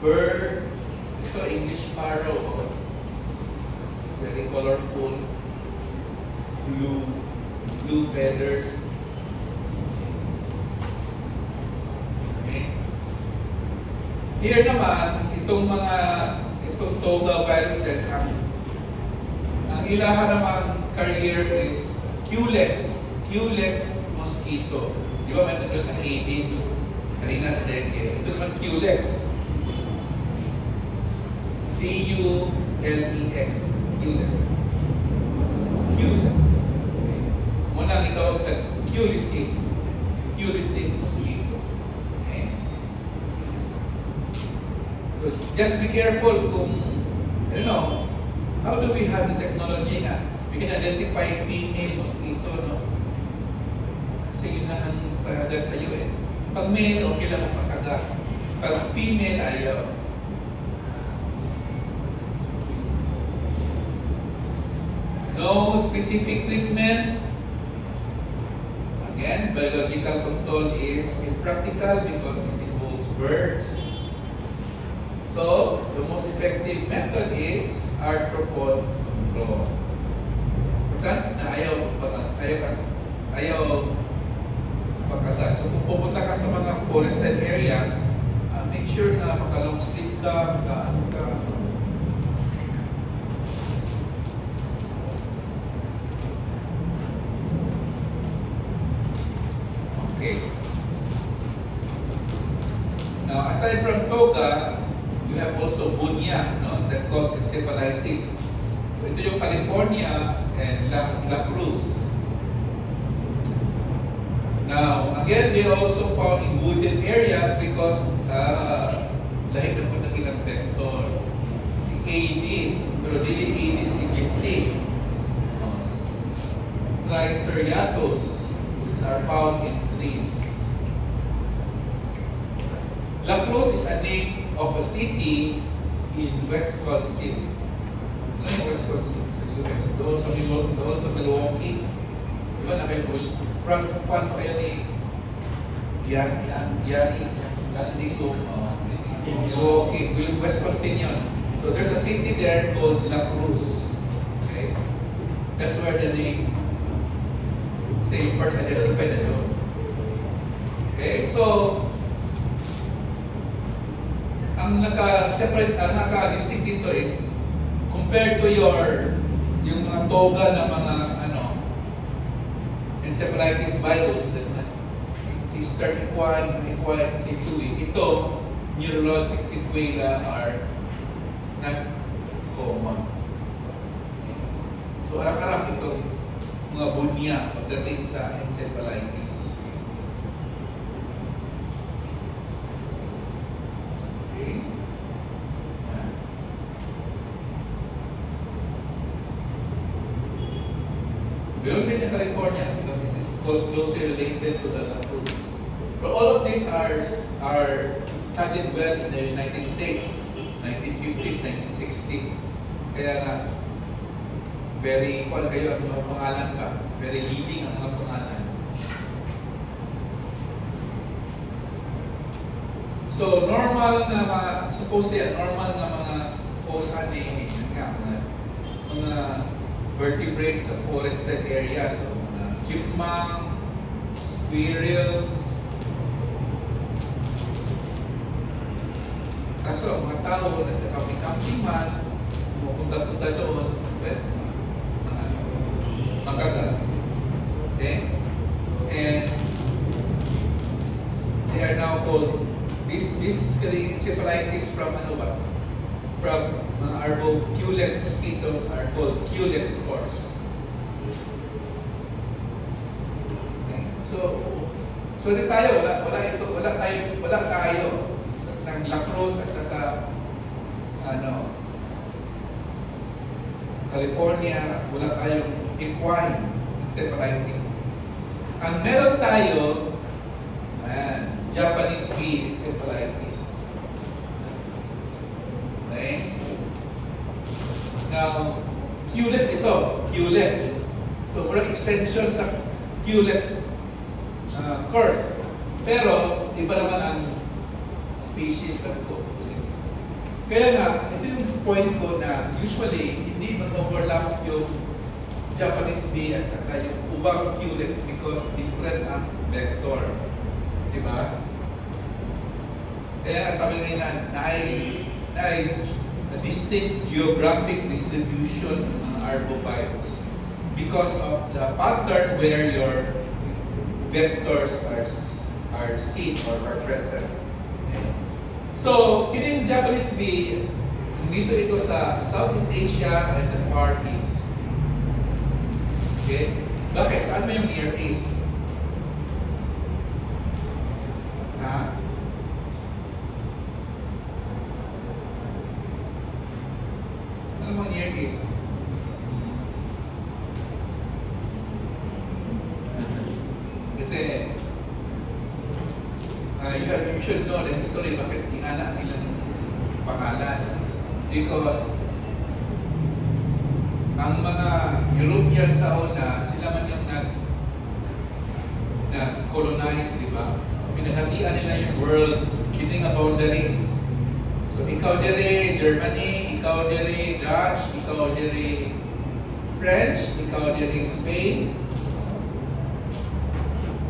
bird, ito English sparrow, very colorful, blue feathers. Okay. Here naman, itong toga viruses, ang ilaha naman carrier is Culex mosquito. Di ba may nandun ng Aedes? Kanina sa dengue. Ito naman Culex. C-U-L-E-X. Culex. Muna ang itawag sa Culicin mosquito. Okay? So, just be careful kung, how do we have the technology na we can identify female mosquito, no? Kasi yun na ang pagkagat sa iyo eh. Pag male, okay lang mapakagat. Pag female, ayaw. No specific treatment. Again, biological control is impractical because it involves birds. So, the most effective method is arthropod control. Importante na ayaw pagkagat. So kung pupunta ka sa mga forested areas, make sure na makalong sleep ka, Okay. Now, aside from toga, you have also bunya, no, that cause encephalitis. So ito yung California and La Cruz. Now, again, they also found in wooded areas because lahit na po ng ilang vector. Si Aedes, pero dili Aedes aegypti. Triceratops, which are found in trees. La Cruz is a name of a city in Wisconsin. Ano yung Wisconsin sa US? Doon sa Milwaukee. Diba na kayo fan pa kayo ni Giannis dito. Milwaukee, Wisconsin yun. So there's a city there called La Cruz. Okay? That's where the name first identified na doon. Okay? So ang naka-separate, naka-distinct dito is compared to yung mga toga na mga encephalitis virus that is start acquired sequelae. Ito, neurologic sequela are not common. So, arang-arang itong mga bunya pagdating sa encephalitis. Okay? Ganun din in California because it is closely related to the Lacrosse. But all of these are studied well in the United States, 1950s, 1960s. Kaya nga, very, kung kayo ang mga pangalan pa, very leading ang mga pangalan. So, normal na supposedly, normal na mga kosa ni, mga vertebrates sa forested area. So, mga chipmunks, squirrels. Kaso, mga tao, nagkakamping-camping man, pumupunta-punta doon, makagat. Okay? And they are now called, this encephalitis from ano ba? From mga Arboculex mosquitoes are called Culex spores. Okay? So di tayo, wala tayo ng Lacrosse at saka California, wala tayong equine encephalitis. Ang meron tayo, Japanese bee encephalitis. Okay? Now, Culex ito, Culex. So, walang extension sa Culex course. Pero, iba naman ang species ng Culex. Kaya nga, ito yung point ko na usually, hindi mag-overlap yung Japanese bee at saka yung ubang Culex because different ang vector. Diba? Kaya sabi nila na ay distinct geographic distribution ng mga arbovirus because of the pattern where your vectors are seen or are present. So, kining Japanese bee, dito ito sa Southeast Asia and the Far East. Okay? Bakit? Saan mo yung Near East? Ha? Ano mo Near East? Kasi you should know the history bakit ingana ang ilang pangalan. Because ang mga European sa una, sila man yung nag-colonize, di ba? Pinaghatian nila yung world, kining nga boundaries. So, ikaw dire Germany, ikaw dire Dutch, ikaw dire French, ikaw dire Spain.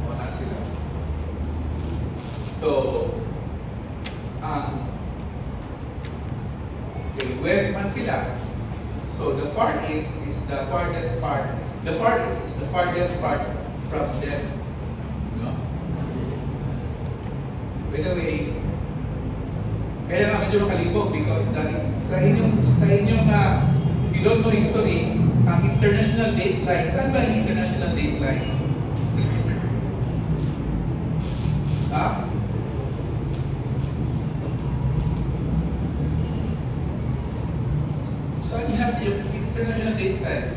Wala sila. So, west man sila. So, the Far East is the farthest part. The Far East is the farthest part from them. No? By the way, kaya nga medyo makalibog because sa inyong if you don't know history, ang international dateline, saan ba ang international dateline? Ha? Saan yung international dateline?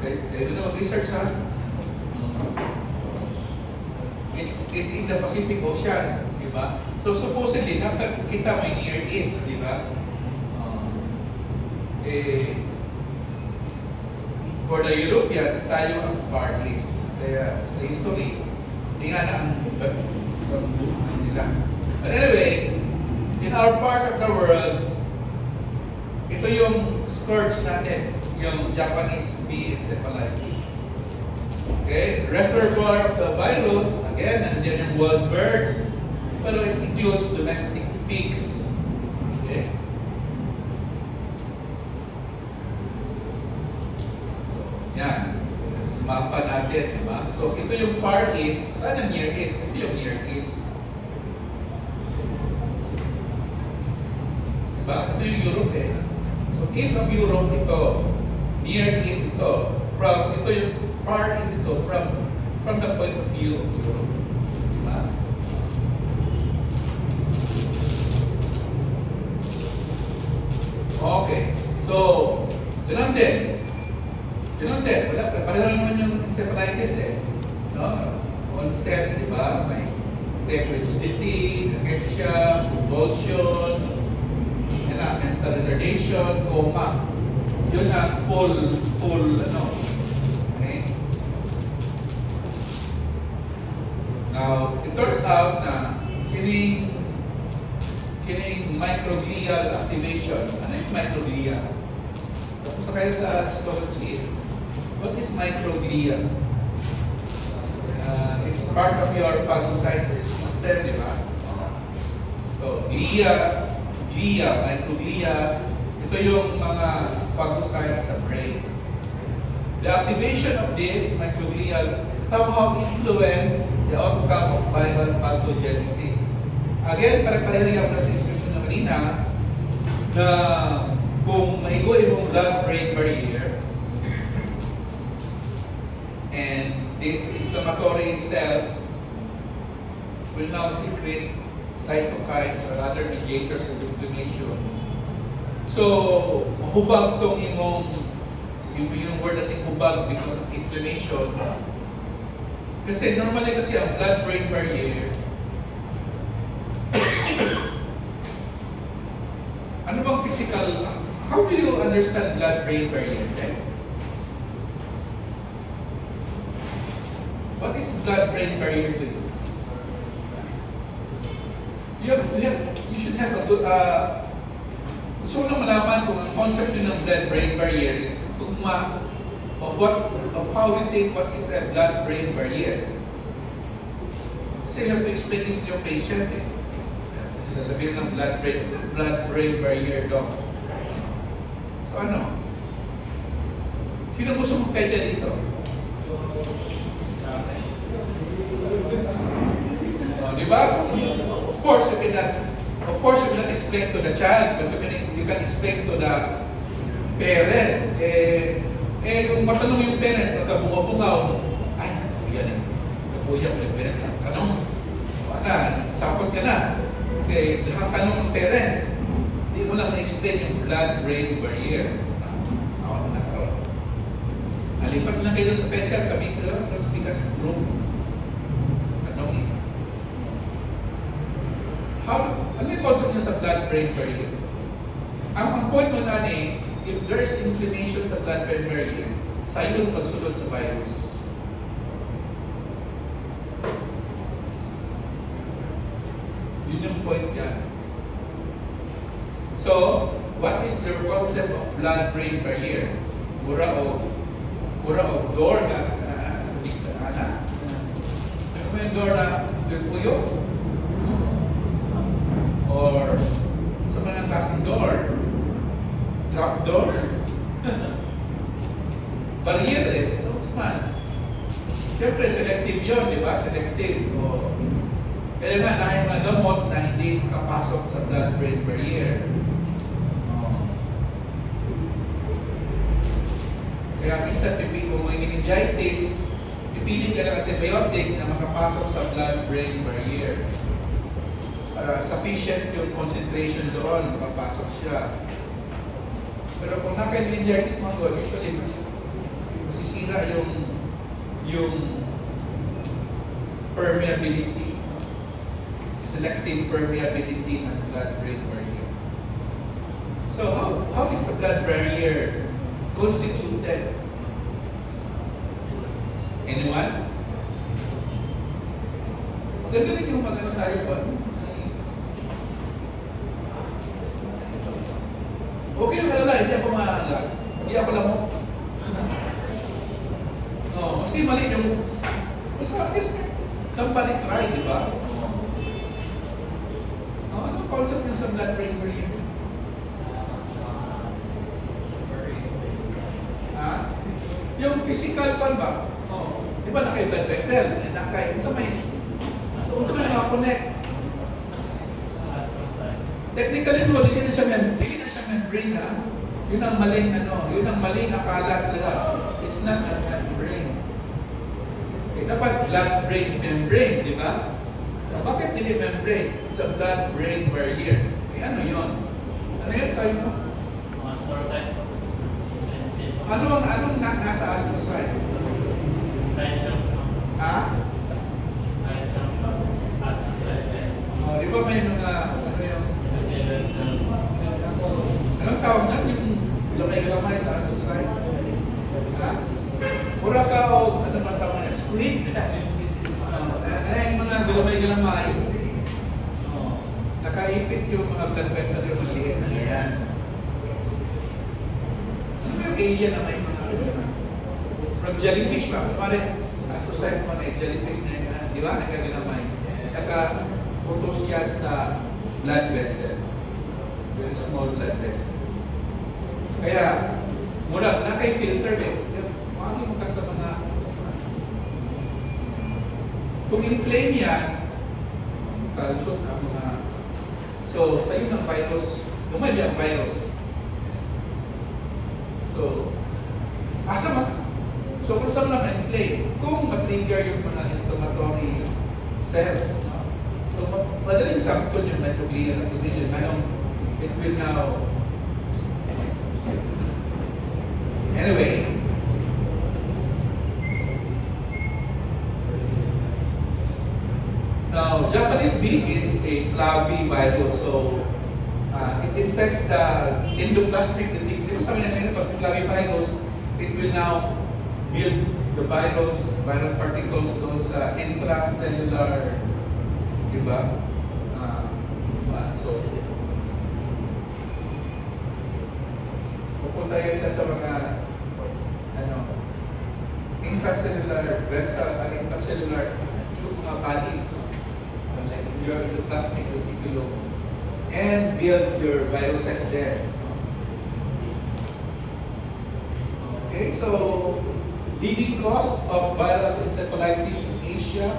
Kayo na mag-research ha? It's in the Pacific Ocean, di ba? So supposedly, kita may Near East, di ba? For the Europeans, tayo ang Far East. Kaya sa history, tingnan na ang nila. But anyway, in our part of the world, ito yung scourge natin, yung Japanese bee encephalitis. Okay, reservoir of the virus, again, nandiyan yung wild birds, pero it includes domestic pigs. Okay. So, ito yung Far East. Saan ang Near East? Ito yung Near East. Diba? Ito yung Europe eh. So, East of Europe ito. Near East ito. Ito yung Far East ito from the point of view of Europe. Diba? Okay. So, ganun din. Pareho naman yung encephalitis eh. No? Onset, di ba? May rigidity, cachexia, convulsion, mental retardation, coma. Yun ang full, okay? Now, it turns out na kining microglial activation. Ano yung microglia? Tapos na kayo sa histology. What is microglia? It's part of your phagocyte system, di ba? So, microglia, ito yung mga phagocytes sa brain. The activation of this microglial somehow influence the outcome of viral pathogenesis. Again, pare-pareho yung sa expression na kanina na kung maigo yung blood-brain barrier and these inflammatory cells will now secrete cytokines or other mediators of inflammation. So, mahubag tong yung word natin hubag because of inflammation. Kasi normally kasi ang blood-brain barrier, ano bang physical, how do you understand blood-brain barrier then? What is blood-brain barrier to you? You should have a good, gusto ko lang malaman kung ang concept yun ng blood-brain barrier is tugma of how we think what is a blood-brain barrier. Kasi you have to explain this to your patient eh. Sasabihin ng blood-brain barrier doc. So ano? Sino gusto mong pedya dito? Di ba? Of course you cannot explain to the child, but you can explain to the parents. Kung matanong yung parents, magkabunga-bungaw, ay, yan eh. Kakuya ko yung parents. Tanong, wala, sapot ka na. Okay, lahat tanong ng parents. Hindi mo lang na-explain yung blood-brain barrier. Saan na karoon? Alipat lang kayo sa petya, kami ka lang, tapos bigas room. Tanong eh. Ano yung concept nyo sa blood-brain barrier? Ang point mo na if there is inflammation sa blood-brain barrier, sayo yung pagsulod sa virus. Yun yung point yan. So, what is the concept of blood-brain barrier? Mura o door na ano mo yung door na puyo? Or sa mga klaseng door? Trap door? Barrier eh. So, man. Siyempre, selective yun, di ba? Selective. Kaya nga, dahil mga gamot na hindi makapasok sa blood-brain barrier. Kaya minsan, kung may meningitis, pipili ka ng antibiotic na makapasok sa blood-brain barrier. Para sufficient yung concentration doon, makapasok siya. Pero kung naka-meningitis mga usually masisira yung permeability, selective permeability ng blood-brain barrier. So how is the blood barrier constituted? Anyone? Maganda rin yung magano tayo ba? Okay lang kalala, hindi ako mahalag. Hindi ako lamok. No, kasi mali yung at least somebody try, di ba? Anong concept yung sa blood-brain barrier? Yung physical pan ba? Di ba nakay blood vessel, nakay, unsa may naka-connect. Technically, no, hindi na siya membrane, ha? Yun ang maling akala talaga. It's not a membrane. Okay, dapat blood-brain membrane, di ba? Bakit hindi membrane? It's a blood-brain barrier. Ano yun? Ano yun sabi mo? Astrocyte. Anong nasa astrocyte? Ha? Di ba may mga, anong tawag na yung lamay sa astrocyte? Ha? Mura ka o, ano man tawag na, squid? Ano yung mga galamay-galamay? Nakaipit yung mga blood vessel yung maliit na yan. Ano yung alien na may mga from jellyfish ba? Pare, astrocyte pa may jellyfish na yan. Di ba? Nagagalamay. Naka-putos yan sa blood vessel. Very small blood vessel. Kaya, mura, naka-filter eh. Maki mo ka sa mga kung inflame yan, kalusot ang mga so, sa'yo ng virus, lumali ang virus. So, asa man? So, kung saan lang inflame, kung matrigger yung mga inflammatory cells, no? So, madaling sampton yung microglia at division. It will now anyway, now, Japanese bee is a flavivirus, so it infects the endoplasmic reticulum. Di ba sabi natin pag flavivirus, it will now build the viral particles doon sa intracellular, di ba? So, pupunta yan siya sa mga intracellular vessel, intracellular yung mga bodies, no? Like your endoplasmic reticulum, and build your viruses there. Okay, so leading cause of viral encephalitis in Asia.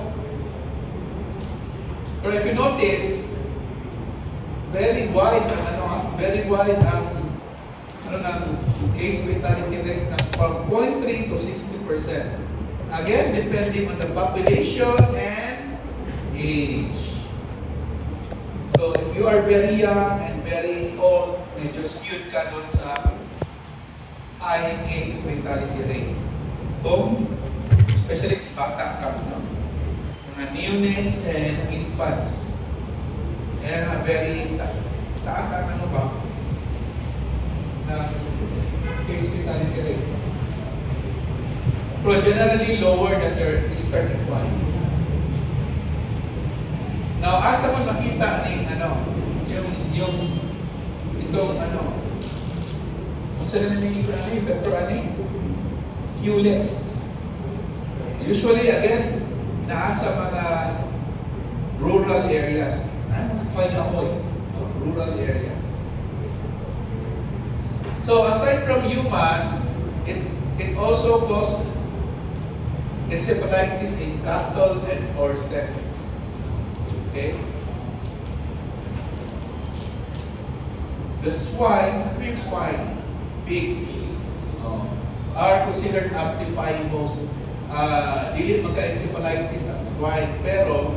But if you notice, very wide ang case fatality rate from 0.3 to 60%. Again, depending on the population and age. So if you are very young and very old, medyo skewed ka doon sa high case fatality rate. Kung, especially kung bata ka, no? Mga neonates and infants. Kaya nga, very taas ang ng case fatality rate. Pero generally lower than your starting point. Now, asa mo makita ng itong kung sila na yung vector Culex. Usually, again, naasa mga rural areas. Mga kahoy, rural areas. So, aside from humans, it also causes encephalitis in cattle and horses. Okay? The swine, pigs, are considered amplifying host. Dili magka-encephalitis ang swine, pero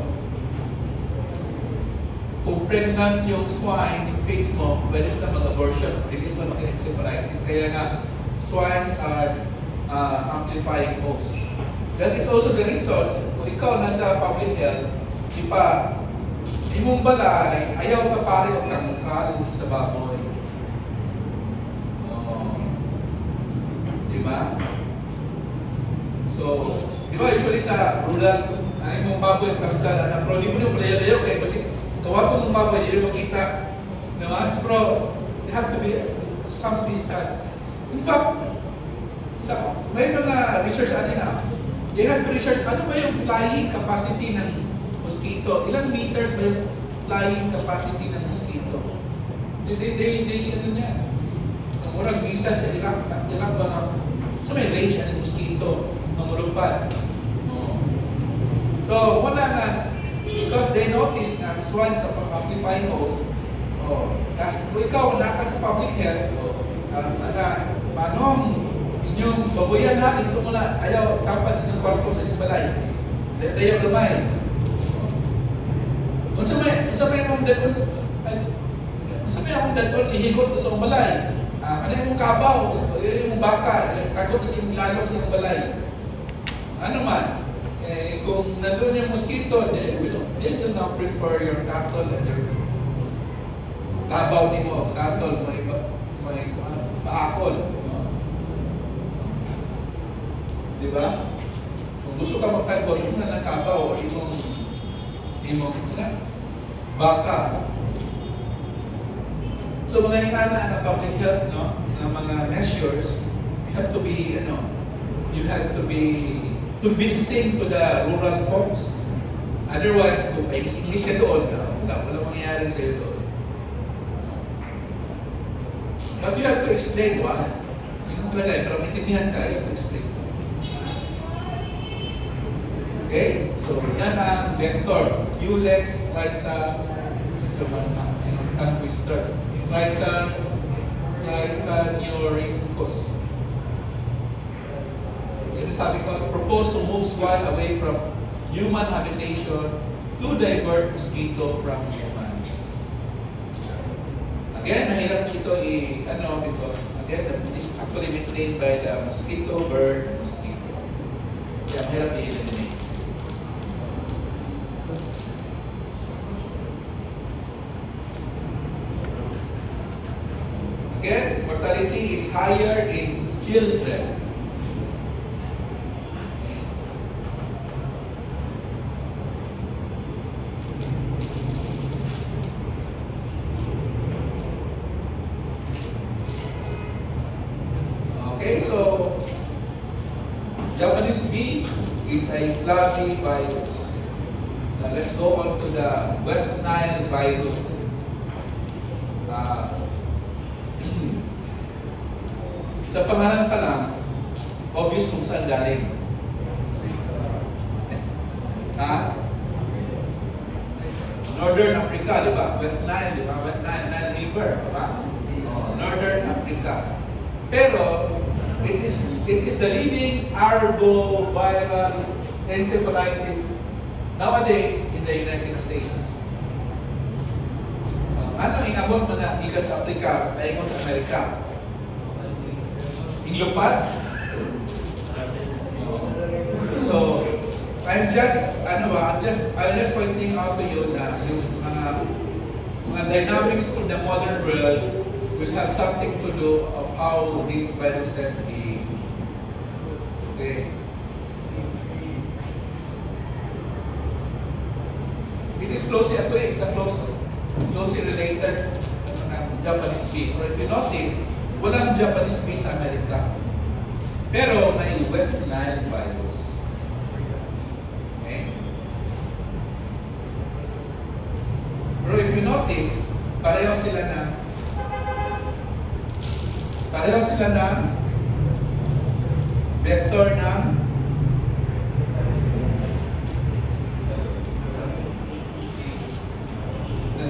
kung pregnant yung swine, yung pigs mo, pwede sila mag-abortion, hindi sila magka-encephalitis. Kaya nga, swines are amplifying host. That is also the reason, kung ikaw nasa public health, di mong balay, ayaw ka pare o tangkal sa baboy. Di ba? So, di ba usually sa rural, ay mong baboy, tangkal, pero di mo nyung palayo-layo kayo kasi kawag mong baboy, hindi mo makita. Naman, pero they have to be some distance. In fact, may mga research they have to research ano ba yung flying capacity ng mosquito. Ilang meters ba yung flying capacity ng mosquito? They ano niya? Ang murag visa sa Iraq ba nga? So may range ng mosquito, mamulupad. So, muna nga, because they notice na swine sa pang-amplify host, kung ikaw naka sa public health, manong inyong babuyan ha, dito muna, ayaw tapal sa inyong kwarto sa inyong balay. Ayaw gamay. Kung sa may akong dalon, ihigot sa inyong balay. Ano yung kabaw, yung baka, takot sa inyong lalong sa inyong balay. Ano man, kung nandun yung mosquito, they will now prefer your cattle and your kabaw ni mo, cattle, may paakol. Di ba? Kung gusto ka magkagol, yung na kabaw o imong baka. So mga ingana na public health, no, na mga measures, you have to be convincing to the rural folks. Otherwise, kung English ka doon, wala mangyayari sa'yo doon. But you have to explain why. Yun talaga, pero maintindihan ka, you have to explain. Okay? So, yan ang vector. Culex, Triton, twister. Tritonuricus. Yun sabi ko, propose to move swine away from human habitation to divert mosquito from humans. Again, mahirap ito because again, this is actually maintained by the mosquito. Kaya mahirap i-eliminate. Again, mortality is higher in children. Okay, so Japanese bee is a flavivirus. Now let's go on to the West Nile virus. Sa pangalan pa lang, obvious kung saan galing. Northern Africa, di ba? West Nile, di ba? Nile River, di ba? Northern Africa. Pero, it is the leading arboviral encephalitis nowadays in the United States. Ano ingabot mo na ikan sa Africa, paingon sa Amerika? Inglupad? So, I'm just pointing out to you na yung mga dynamics in the modern world will have something to do of how these viruses behave. Okay. It is closely related to Japanese bee. Or if you notice, walang Japanese bee sa Amerika. Pero may West Nile virus. Okay? Pero if you notice, pareho sila ng vector ng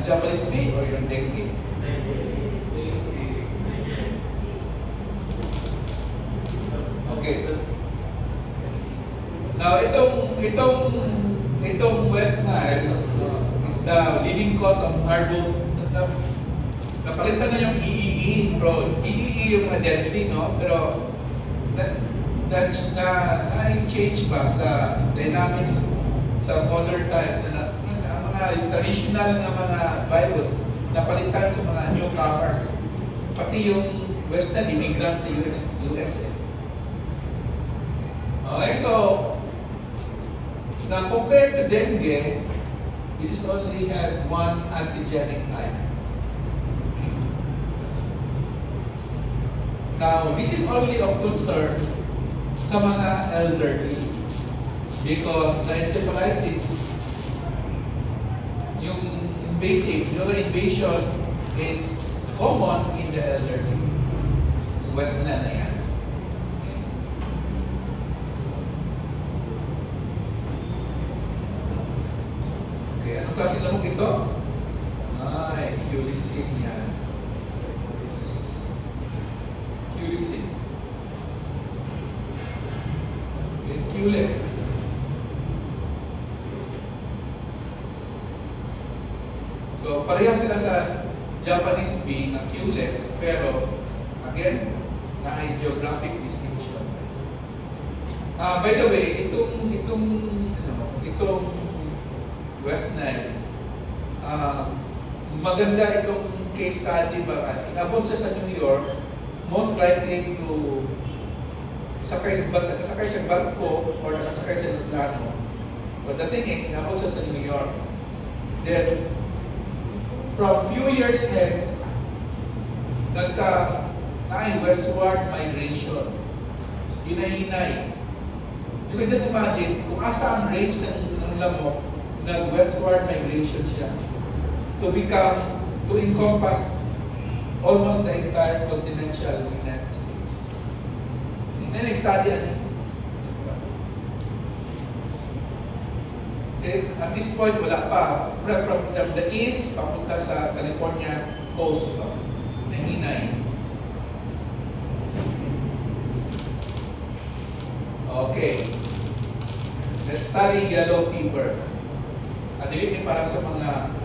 Japanese bee or yung dengue. Okay. Now itong West Nile is the leading cause of napalitan na yung EEE, bro. EEE yung deadly, no? Pero na-change ba sa dynamics sa modern times na mga traditional na mga virus napalitan sa mga newcomers. Pati yung Western immigrant sa USA. Okay, so now compared to dengue, this is only had one antigenic type. Now, this is only of concern sa mga elderly because the encephalitis, yung neuroinvasion is common in the elderly. West na yan. klase lamok ito? Ay, Culicin yan. Culicin. Okay, Culex. So, pareho sila sa Japanese bee na Culex, pero again, na geographic distinction. By the way, itong West Nile, maganda itong case study ba? Inabot siya sa New York, most likely to nakasakay siya barko or nakasakay siya ng plano. But the thing is, inabot siya sa New York. Then, from few years hence, westward migration. Hinay-hinay. You can just imagine, kung asa ang range ng lamok, nag-westward migration siya to encompass almost the entire continental United States. And then, study at this point, wala pa. From the east, papunta sa California coast, nahinay. Okay. Let's study yellow fever. Dili para sa mga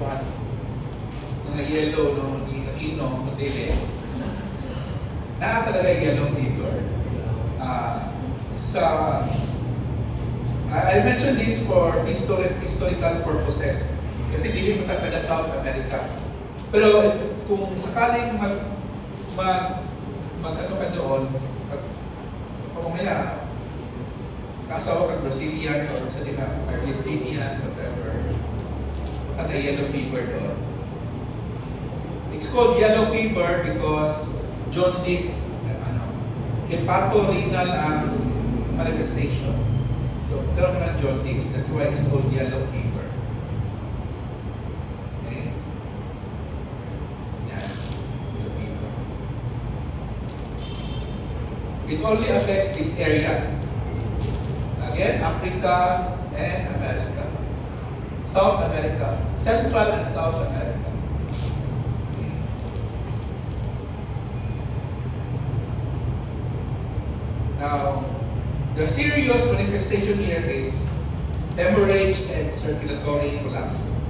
yellow, no, ni Aquino, dili. Talaga yellow fever. I mentioned this for historical purposes kasi dili mo taga South America. Pero kung sakaling ano ka doon, pamamaya, kasawa kang Brazilian or sa Argentinian, whatever, kada yellow fever doon. It's called yellow fever because jaundice, hepatorenal ang manifestation. So, magkaroon ka ng jaundice. That's why it's called yellow fever. Okay? Yan. Yellow fever. It only affects this area. Again, Africa and America. South America. Central and South America. Okay. Now, the serious manifestation here is hemorrhage and circulatory collapse.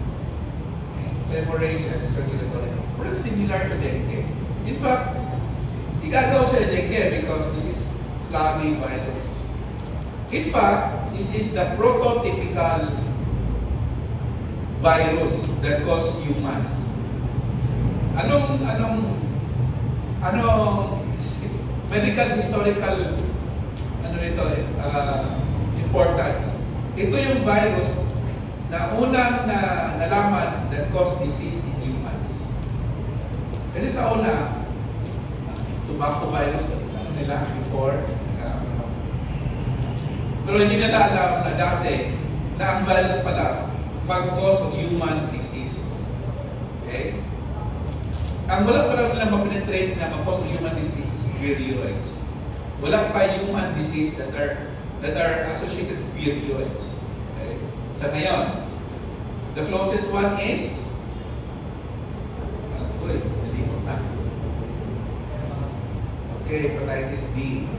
Hemorrhage and circulatory collapse. Well, similar to dengue. In fact, igagaw siya dengue because this is flavivirus. In fact, this is the prototypical virus that causes humans. Anong medical historical importance. Ito yung virus na unang nalaman that cause disease in humans. Kasi sa una, tobacco virus, nila before, pero hindi nila alam na dati na ang virus pala mag-cause of human disease. Okay? Ang wala pala nila ma-penetrate na mag-cause of human disease is viruloids. Wala pa human disease that are associated with viruloids. Okay? So ngayon, the closest one is nalimot na. Okay, hepatitis B.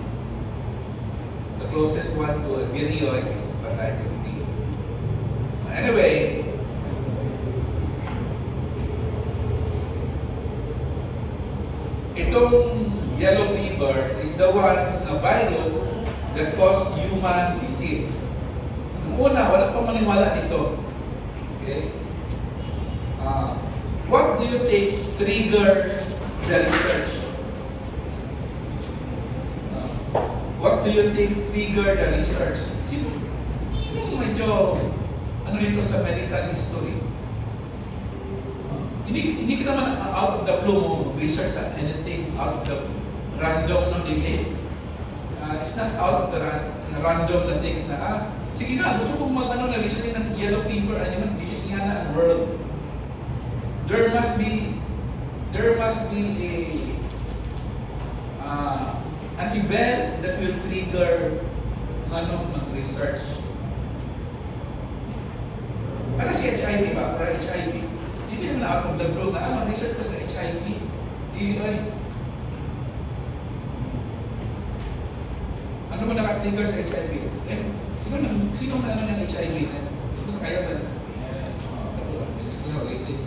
The closest one to a viruloid is hepatitis B. Anyway, itong yellow fever is the one na virus that cause human disease. Noong una, wala pa maniwala dito. Okay? What do you think triggered the research? What do you think triggered the research? Sino medyo dito sa medical history? Hindi ka naman out of the blue mo research at anything out of the random no delay. It's not out of the random na thing na sige nga, gusto kong na research ng yellow fever, hindi yan na ang world. There must be an event that will trigger ng research. Para si HIV ba? Para out of the blue na, research ka sa HIV. Dili ay. Ano man naka-trigger sa HIV? Eh, sino na ng HIV? Tapos kaya sa... lately.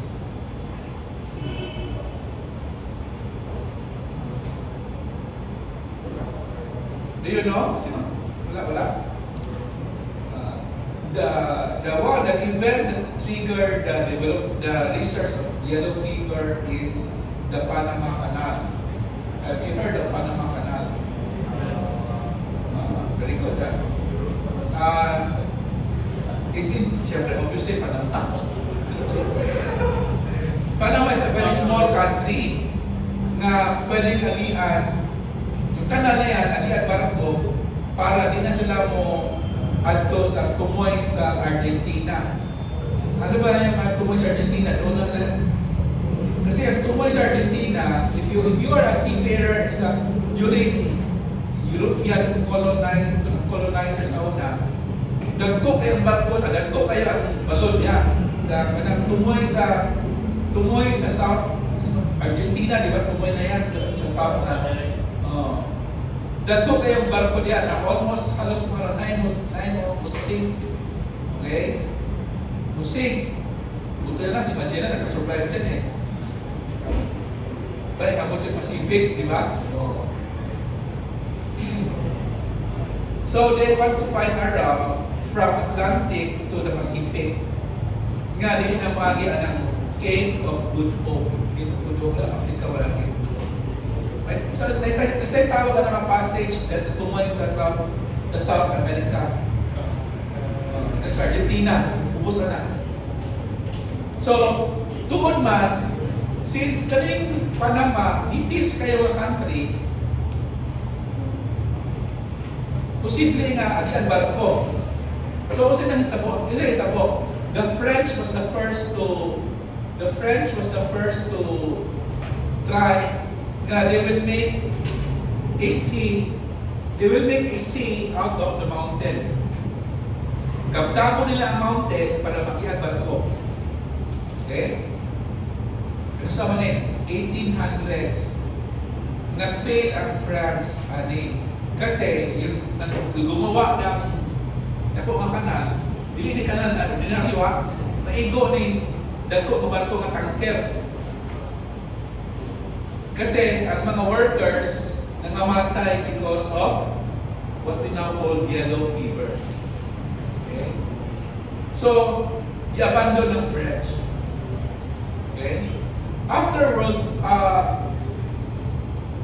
Do you know? Sino? Wala. The one, the event that triggered the research of yellow fever is the Panama Canal. Have you heard of Panama Canal? Very good, huh? It's in, siyempre, obviously, Panama. Panama is a very small country na pwedeng alian. Yung kanal na yan, alian barko, para di na sila mo adto sa tumoy sa Argentina. Ano ba yung tumoy sa Argentina? Doon na. Kasi ang tumoy sa Argentina, if you are a seafarer during European colonizers sa una, dagko kayo ang barko, dagko kayo ang balon niya. Tumoy sa South Argentina, di ba? Tumoy na yan sa South na. Dagko kayong barko diyan na almost halos mga 9 musing. Okay? Musing. Buto na si Magella nagka-survive dyan eh. Baik, abot sa Pacific, di ba? So they want to find a route from Atlantic to the Pacific. Nga, din na maagi ang Cape of Good Hope. Cape of Good Hope na Africa, walang Cape of Good Hope. So, kasi tawag ka ng passage that's tumoy sa South America. Sa Argentina, ubos na. So, doon man, since kaning Panama, nipis kayo ang country, posible nga ang barko. So, kasi nangitabo, the French was the first to try that they will make a sea out of the mountain. Kaptabo nila ang mountain para makiag barko. Okay? Pero sa manin, 1800s, nag-fail ang France, kasi yung gumawa ng ang kanal, dili ni kanal na dinaliwa, maigo ni dagko ng barko ng tanker. Kasi ang mga workers nangamatay because of what we now call yellow fever. Okay? So, i-abandon ng French. Okay?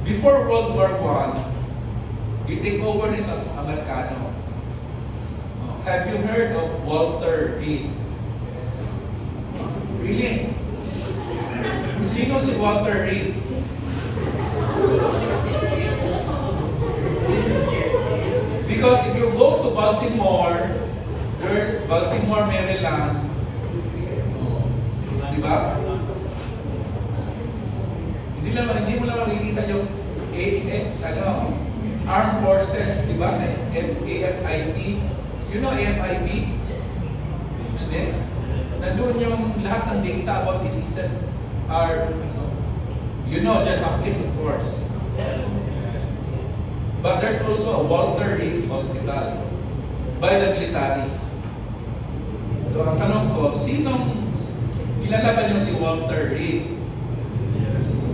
Before World War I, i-take over ni sa Amerikano. Have you heard of Walter Reed? Really? Sino si Walter Reed? Because if you go to Baltimore, there's Baltimore, Maryland. Di ba? Hindi mo lang makikita yung Armed Forces, di ba? AFIP. You know AFIP? Hindi? Nandun yung lahat ng data about diseases are, you know, John Hopkins, of course. But there's also a Walter Reed Hospital by the military. So ang tanong ko, kilala ba niyo si Walter Reed?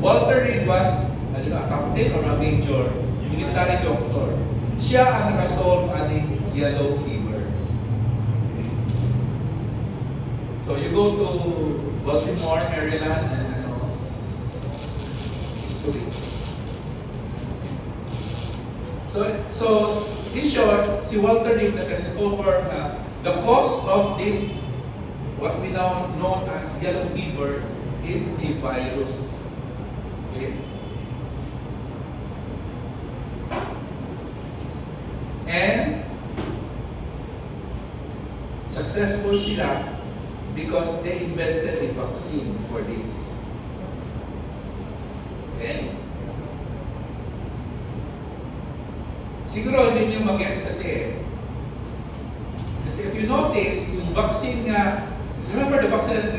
Walter Reed was a captain or a major, military doctor. Siya ang nakasolve aning yellow fever. So you go to Baltimore, Maryland, and history. So in short, si Walter Reed naka-discover na the cause of this, what we now know as yellow fever, is a virus. Okay? And successful sila because they invented a vaccine for this. Okay? Siguro hindi nyo mag-gets kasi if you notice, yung vaccine nga, remember the vaccine na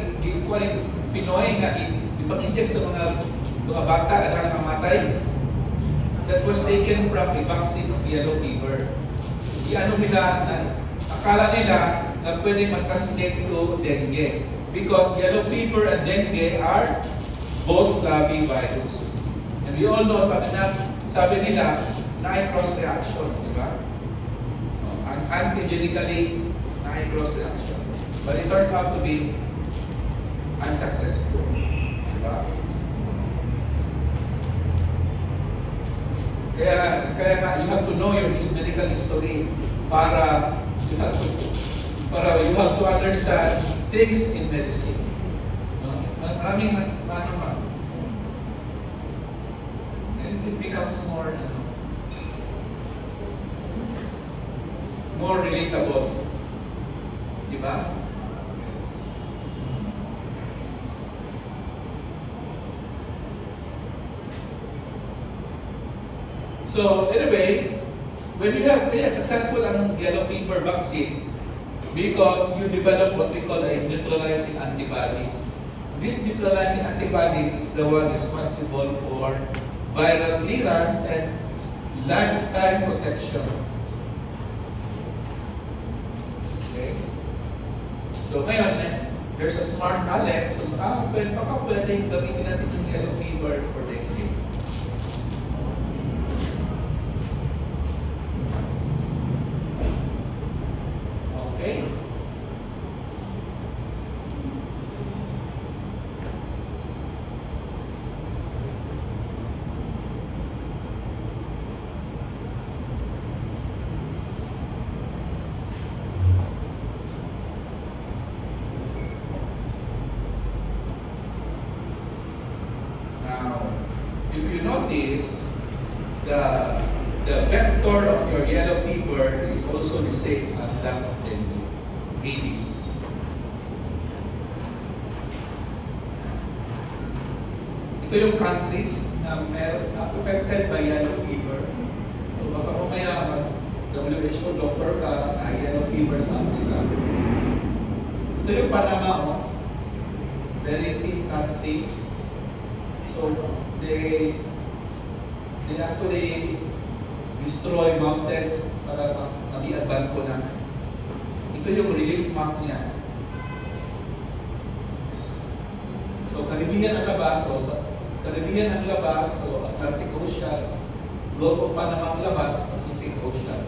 Pinoy nga ipag-inject sa mga bata na nakamatay. That was taken from a vaccine of yellow fever. Iano nila, akala nila na pwede mag-translate to dengue. Because yellow fever and dengue are both Gavi virus. And we all know, sabi nila, na-cross reaction, di ba? Antigenically, na-cross reaction. But it turns out to be unsuccessful. Di ba? Kaya nga, you have to know your medical history para you have to understand things in medicine. Maraming and it becomes more relatable. Di ba? So anyway, when you have successful ang yellow fever vaccine because you develop what we call a neutralizing antibodies. These neutralizing antibodies is the one responsible for viral clearance and lifetime protection. Okay? So ngayon, there's a smart alert. So baka pwedeng gamitin natin yung yellow fever for dengue. Okay? Now, if you notice, the vector of your yellow fever is also the same as that of dengue, Aedes. Ito yung countries na affected by yellow fever. So baka mamaya WHO doctor ka na yellow fever sa Africa. Ito yung Panama, very thin country. So they actually destroy mountains para mag-i-advance ko na. Ito yung relief map niya. So Caribbean ang labas, Atlantic Ocean, Gulf of Panama ang labas, Pacific Ocean.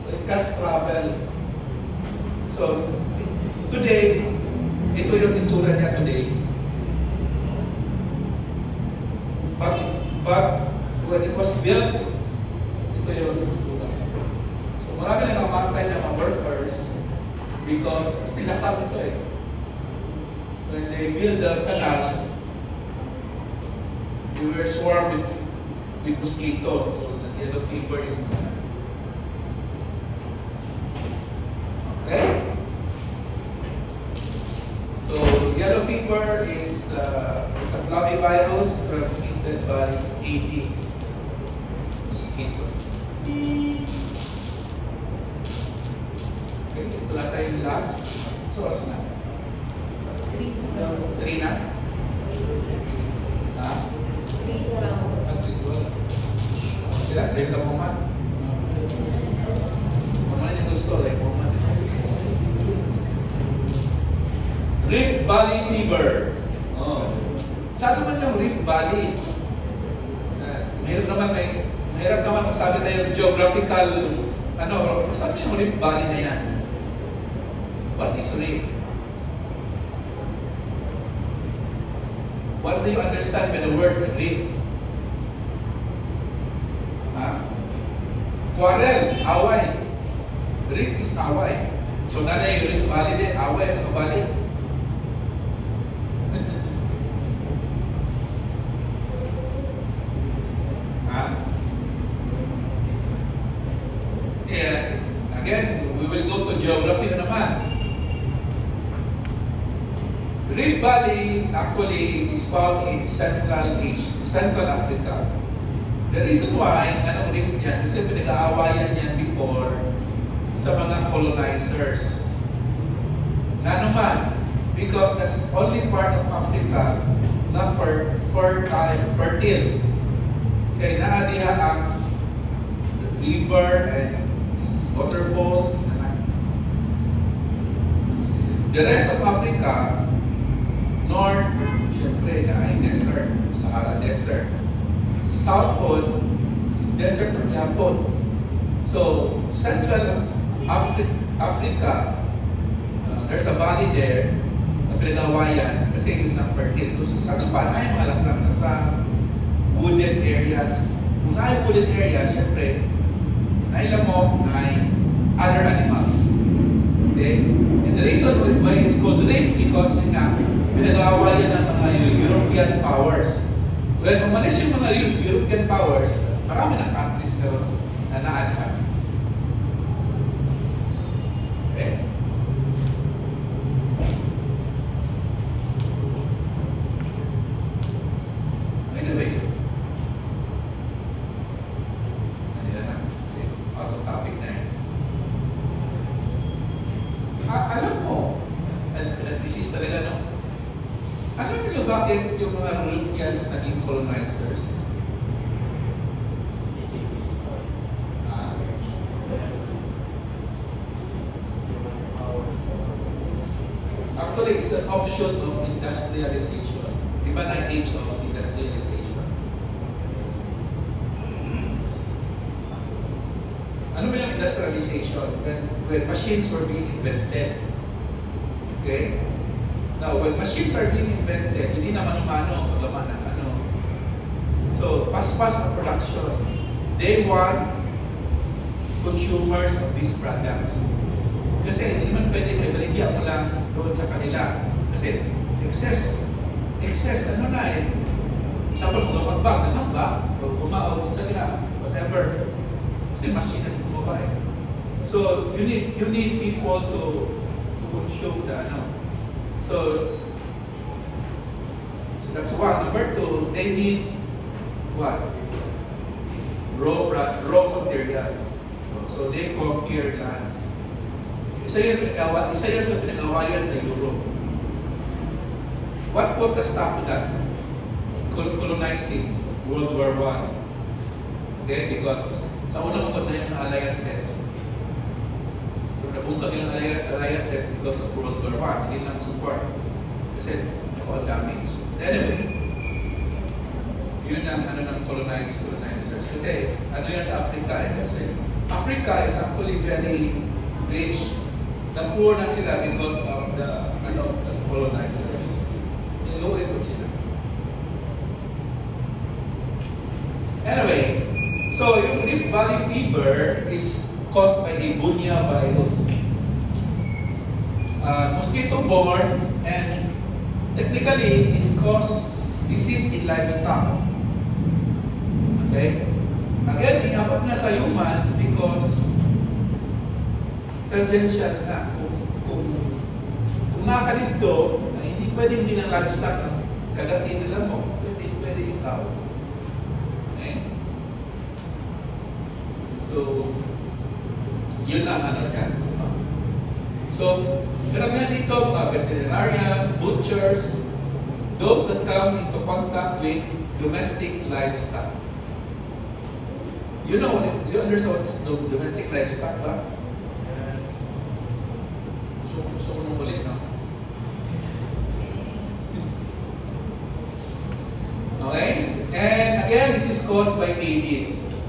So it cuts travel. So today, ito yung itsura niya today. But when it was built, ito yung itsura. So marami na namamatay na mga workers because sinasab ito eh. When they build the canal, they were swarmed with mosquitoes. So the yellow fever yung okay? So yellow fever is a flavivirus transmitted by Aedes mosquito. Okay, ito na tayo last. So, oras na? 3 na? Ha? 3 sila, sa'yo lang mo man. Kung ano yung gusto, like mo man. Rift Valley fever. Saan naman yung Rift Valley? Mahirap naman magsabi tayo geographical, sabi yung Rift Valley na yan. What is Rift? What do you understand by the word Rift? Quarrel, away. Rift is away. So nana yung Rift Valley din, away, ano valley? Yeah. Again, we will go to geography na naman. Rift Valley actually is found in Central Africa. The reason why, anong rift niyan, kasi pinag-aawayan yan before sa mga colonizers. Na naman, because that's only part of Africa na fertile. Kaya naadiha ang river and waterfalls. The rest of Africa, north, syempre na ay desert, Sahara Desert. Sa south pole, desert ng Japan. So, Central Africa, there's a valley there na pinag-awayan kasi yun ang fertile. Sa Japan ay mga lasang wooded areas. Kung ay wooded areas, syempre, nailamok ay other animals. Okay? And the reason why it's called rift because pinag-awayan ng mga European powers. When umalis yung mga European powers, marami ng countries na naalihan. Okay? Anyway, na. Kasi out of topic na eh. Alam mo, this is talaga, no? Alam niyo bakit yung mga Europeans naging colonizers? Actually, it's an offshoot of industrialization. Di ba na age of industrialization? Ano ba yung industrialization? When machines were being invented. Okay? Now, when machines are being invented, hindi na mano-mano, laman ng ano. So, pas-pas ang production. They want consumers of these products. Kasi hindi naman pwede ko ibaligyan mo lang doon sa kanila. Kasi excess, ano na eh. Example, kung magbag, nasamba, o kumaog sa nila, whatever. Kasi machine na gumawa eh. So, you need people to consume the ano. So that's one. Number two, they need what? Raw materials. So they conquer lands. Isa yan sa pinag-awayan sa Europe. What put the stop to that? Colonizing World War I. Okay, because sa unang mundo na yung alliances. Nabungkag nilang alliances because of World War I. Hindi lang support. Kasi ako damage. Anyway, yun ang ano ng colonizers. Kasi ano yan sa Africa eh. Kasi Africa is actually very rich. Na-poor na sila because of the colonizers. Niluwi ko sila. Anyway, so yung Rift Valley fever is caused by Ebunia virus. Mosquito-borne and technically it causes disease in livestock. Okay? Again, iabot na sa humans because tangential na. Kung naka dito, hindi pwede hindi ng livestock ang kagatin nila mo. Pwede ikaw. Okay? So, yun ang ano yan. So, karamihan dito, mga veterinarians, butchers, those that come into contact with domestic livestock. You understand what is domestic livestock ba? Yes. Gusto ko nung ulit, no? Okay? And again, this is caused by Aedes.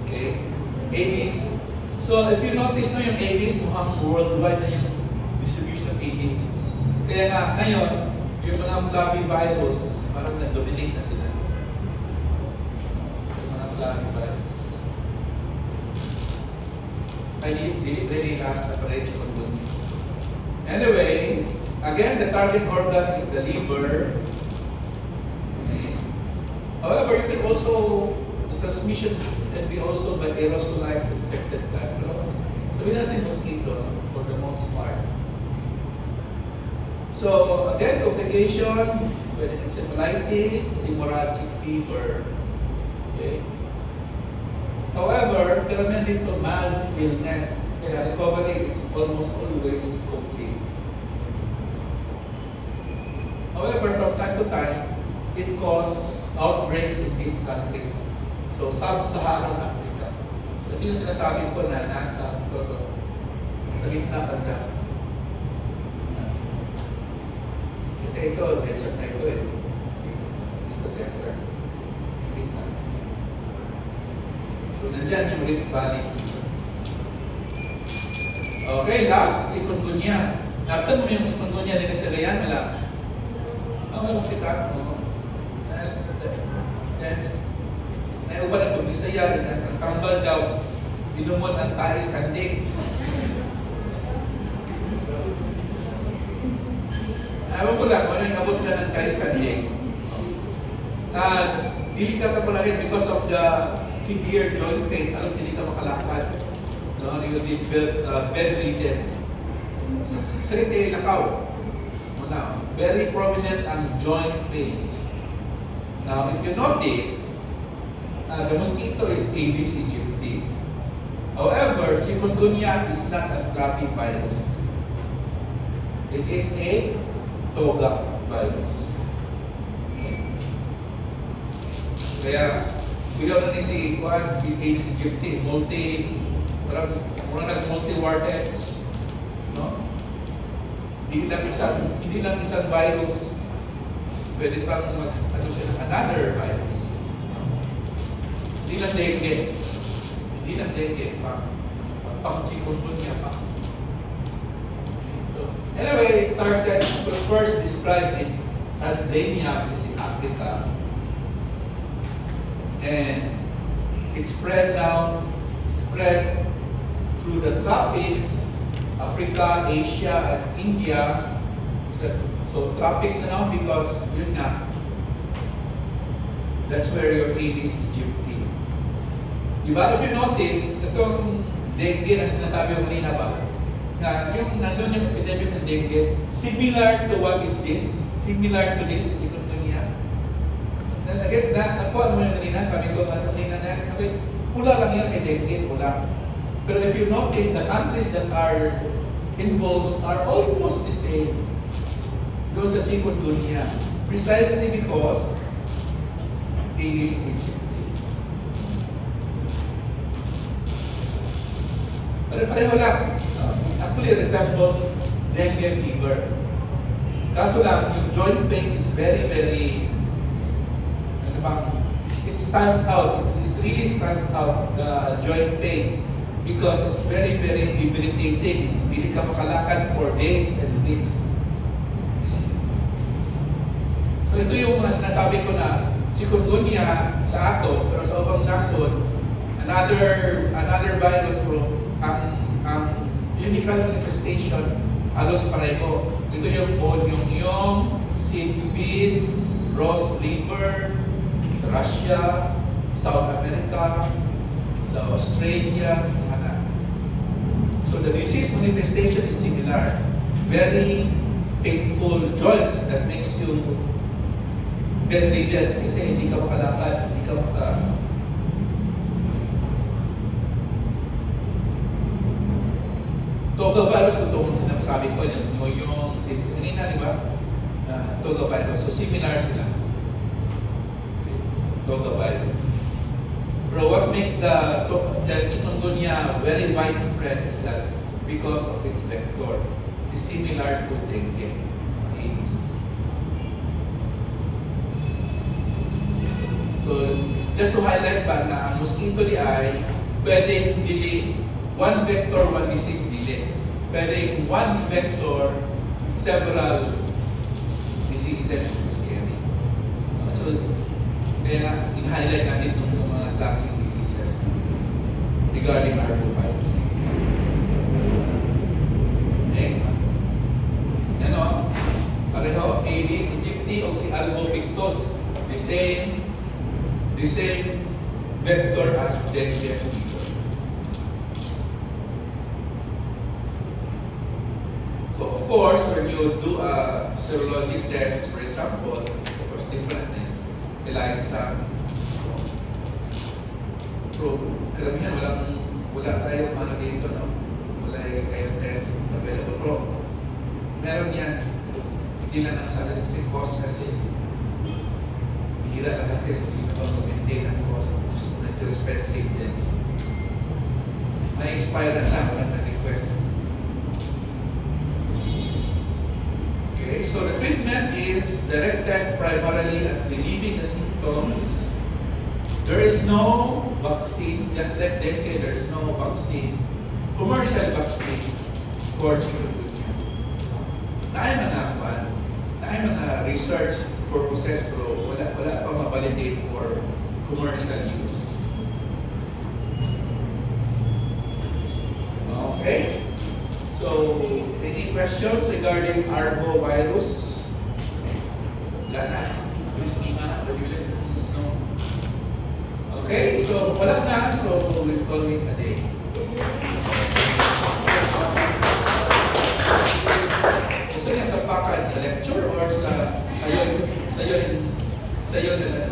Okay? Aedes. So, if you notice no, yung Aedes, mukhang worldwide na yung distribution of Aedes. Kaya nga, ngayon, yung mga flavivirus, parang na-dominate na sila. Yung mga flavivirus. Ay, di really last na parecho kung doon. Anyway, again, the target organ is the liver. Okay. However, you can also, the transmission can be also by aerosolized infected blood. Sabihin natin mosquito for the most part. So, again, complication, whether encephalitis, hemorrhagic fever. Okay. However, karamihan dito mild illness. Kaya recovery is almost always complete. However, from time to time, it causes outbreaks in these countries. So, sub-Saharan Africa. So, ito yung sinasabi ko na nasa gitna banda. Kasi ito, desert na ito eh. Ito desert. Gitna. So, nandyan yung Rift Valley. Okay, last, chikungunya. Nakita mo yung chikungunya nila sa Gayan, wala? Wala kita. Naiuban ako, Bisaya, ang tambal daw, binumot ang tais kandik. Ewan ko lang, ano yung abot sila ng tais kandik. Dili ka pa pala rin because of the severe joint pains, alos dili ka makalakad. No, you will be bedridden. Sakit eh, lakaw. Muna, very prominent ang joint pains. Now, if you notice, the mosquito is Aedes aegypti. However, chikungunya is not a flappy virus. It is a toga virus. Okay. Kaya, bigaw na ni si Aedes aegypti, parang multi-vortex, no? Hindi lang isang virus, pwede pang another virus. Hindi lang dengue, pang chikungunya pa. So, anyway, it started, it was first described in Tanzania, which is in Africa. And it spread through the tropics, Africa, Asia, and India. So tropics na now because yun nga, that's where your Aedes aegypti. Diba, if you notice, itong dengue na sinasabi ko kanina ba, na yung nandun yung epidemic ng dengue, similar to what is this? Similar to this, chikungunya. Nakuha mo yung kanina, sabi ko, kanina na, okay, pula lang yan kay dengue, pula. Pero if you notice, the countries that are involved are almost the same. Doon sa chikungunya. Precisely because Aedes aegypti. Pero pareho lang. Actually resembles dengue fever. Kaso lang, yung joint pain is very, it stands out. It really stands out, the joint pain. Because it's very, very debilitating. Hindi ka makalakad for days and weeks. So ito yung mga sinasabi ko na chikungunya sa ato, pero sa ubang nasod, another virus bro, ang clinical manifestation halos pareho. Ito yung CPs, Ross liver, sa Russia, South America, sa Australia, so the disease manifestation is similar. Very painful joints that makes you bedridden kasi hindi ka makalakad, hindi ka Toga virus, kung sinasabi ko, yung kanina, di ba? Toga virus. So similar sila. Toga virus. Bro, what makes the chikungunya very widespread is that because of its vector. It is similar to dengue. Aedes. So, just to highlight pa na ang mosquito ay pwedeng dili, one vector, one disease dili. Pwedeng one vector, several diseases will carry. So, kaya in-highlight natin itong mga klaseng diseases regarding arbovirus. Okay? Ano? Pareho, Aedes aegypti o si albopictus, the same vector as dengue fever. So of course, when you do a serologic test, for example, of course, different than ELISA. So, karamihan wala tayong ano dito, no? Wala kayo test available. Pero meron yan. Hindi lang sa atin kasi cost kasi bihira lang kasi so sino pa mag-maintain ang cost. Just medyo expensive din. May expire na lang, walang na-request. Okay, so the treatment is directed primarily at relieving the symptoms. There is no vaccine, just like dengue, there is no vaccine, commercial vaccine for chikungunya. Naay mga research purposes pero wala pa ma-validate for commercial use. Okay? So, any questions regarding arbovirus? Wala na. Please me na. No? Okay? So, wala na. So, we'll call it a day. Gusto niya kapakad sa lecture or sa sayo na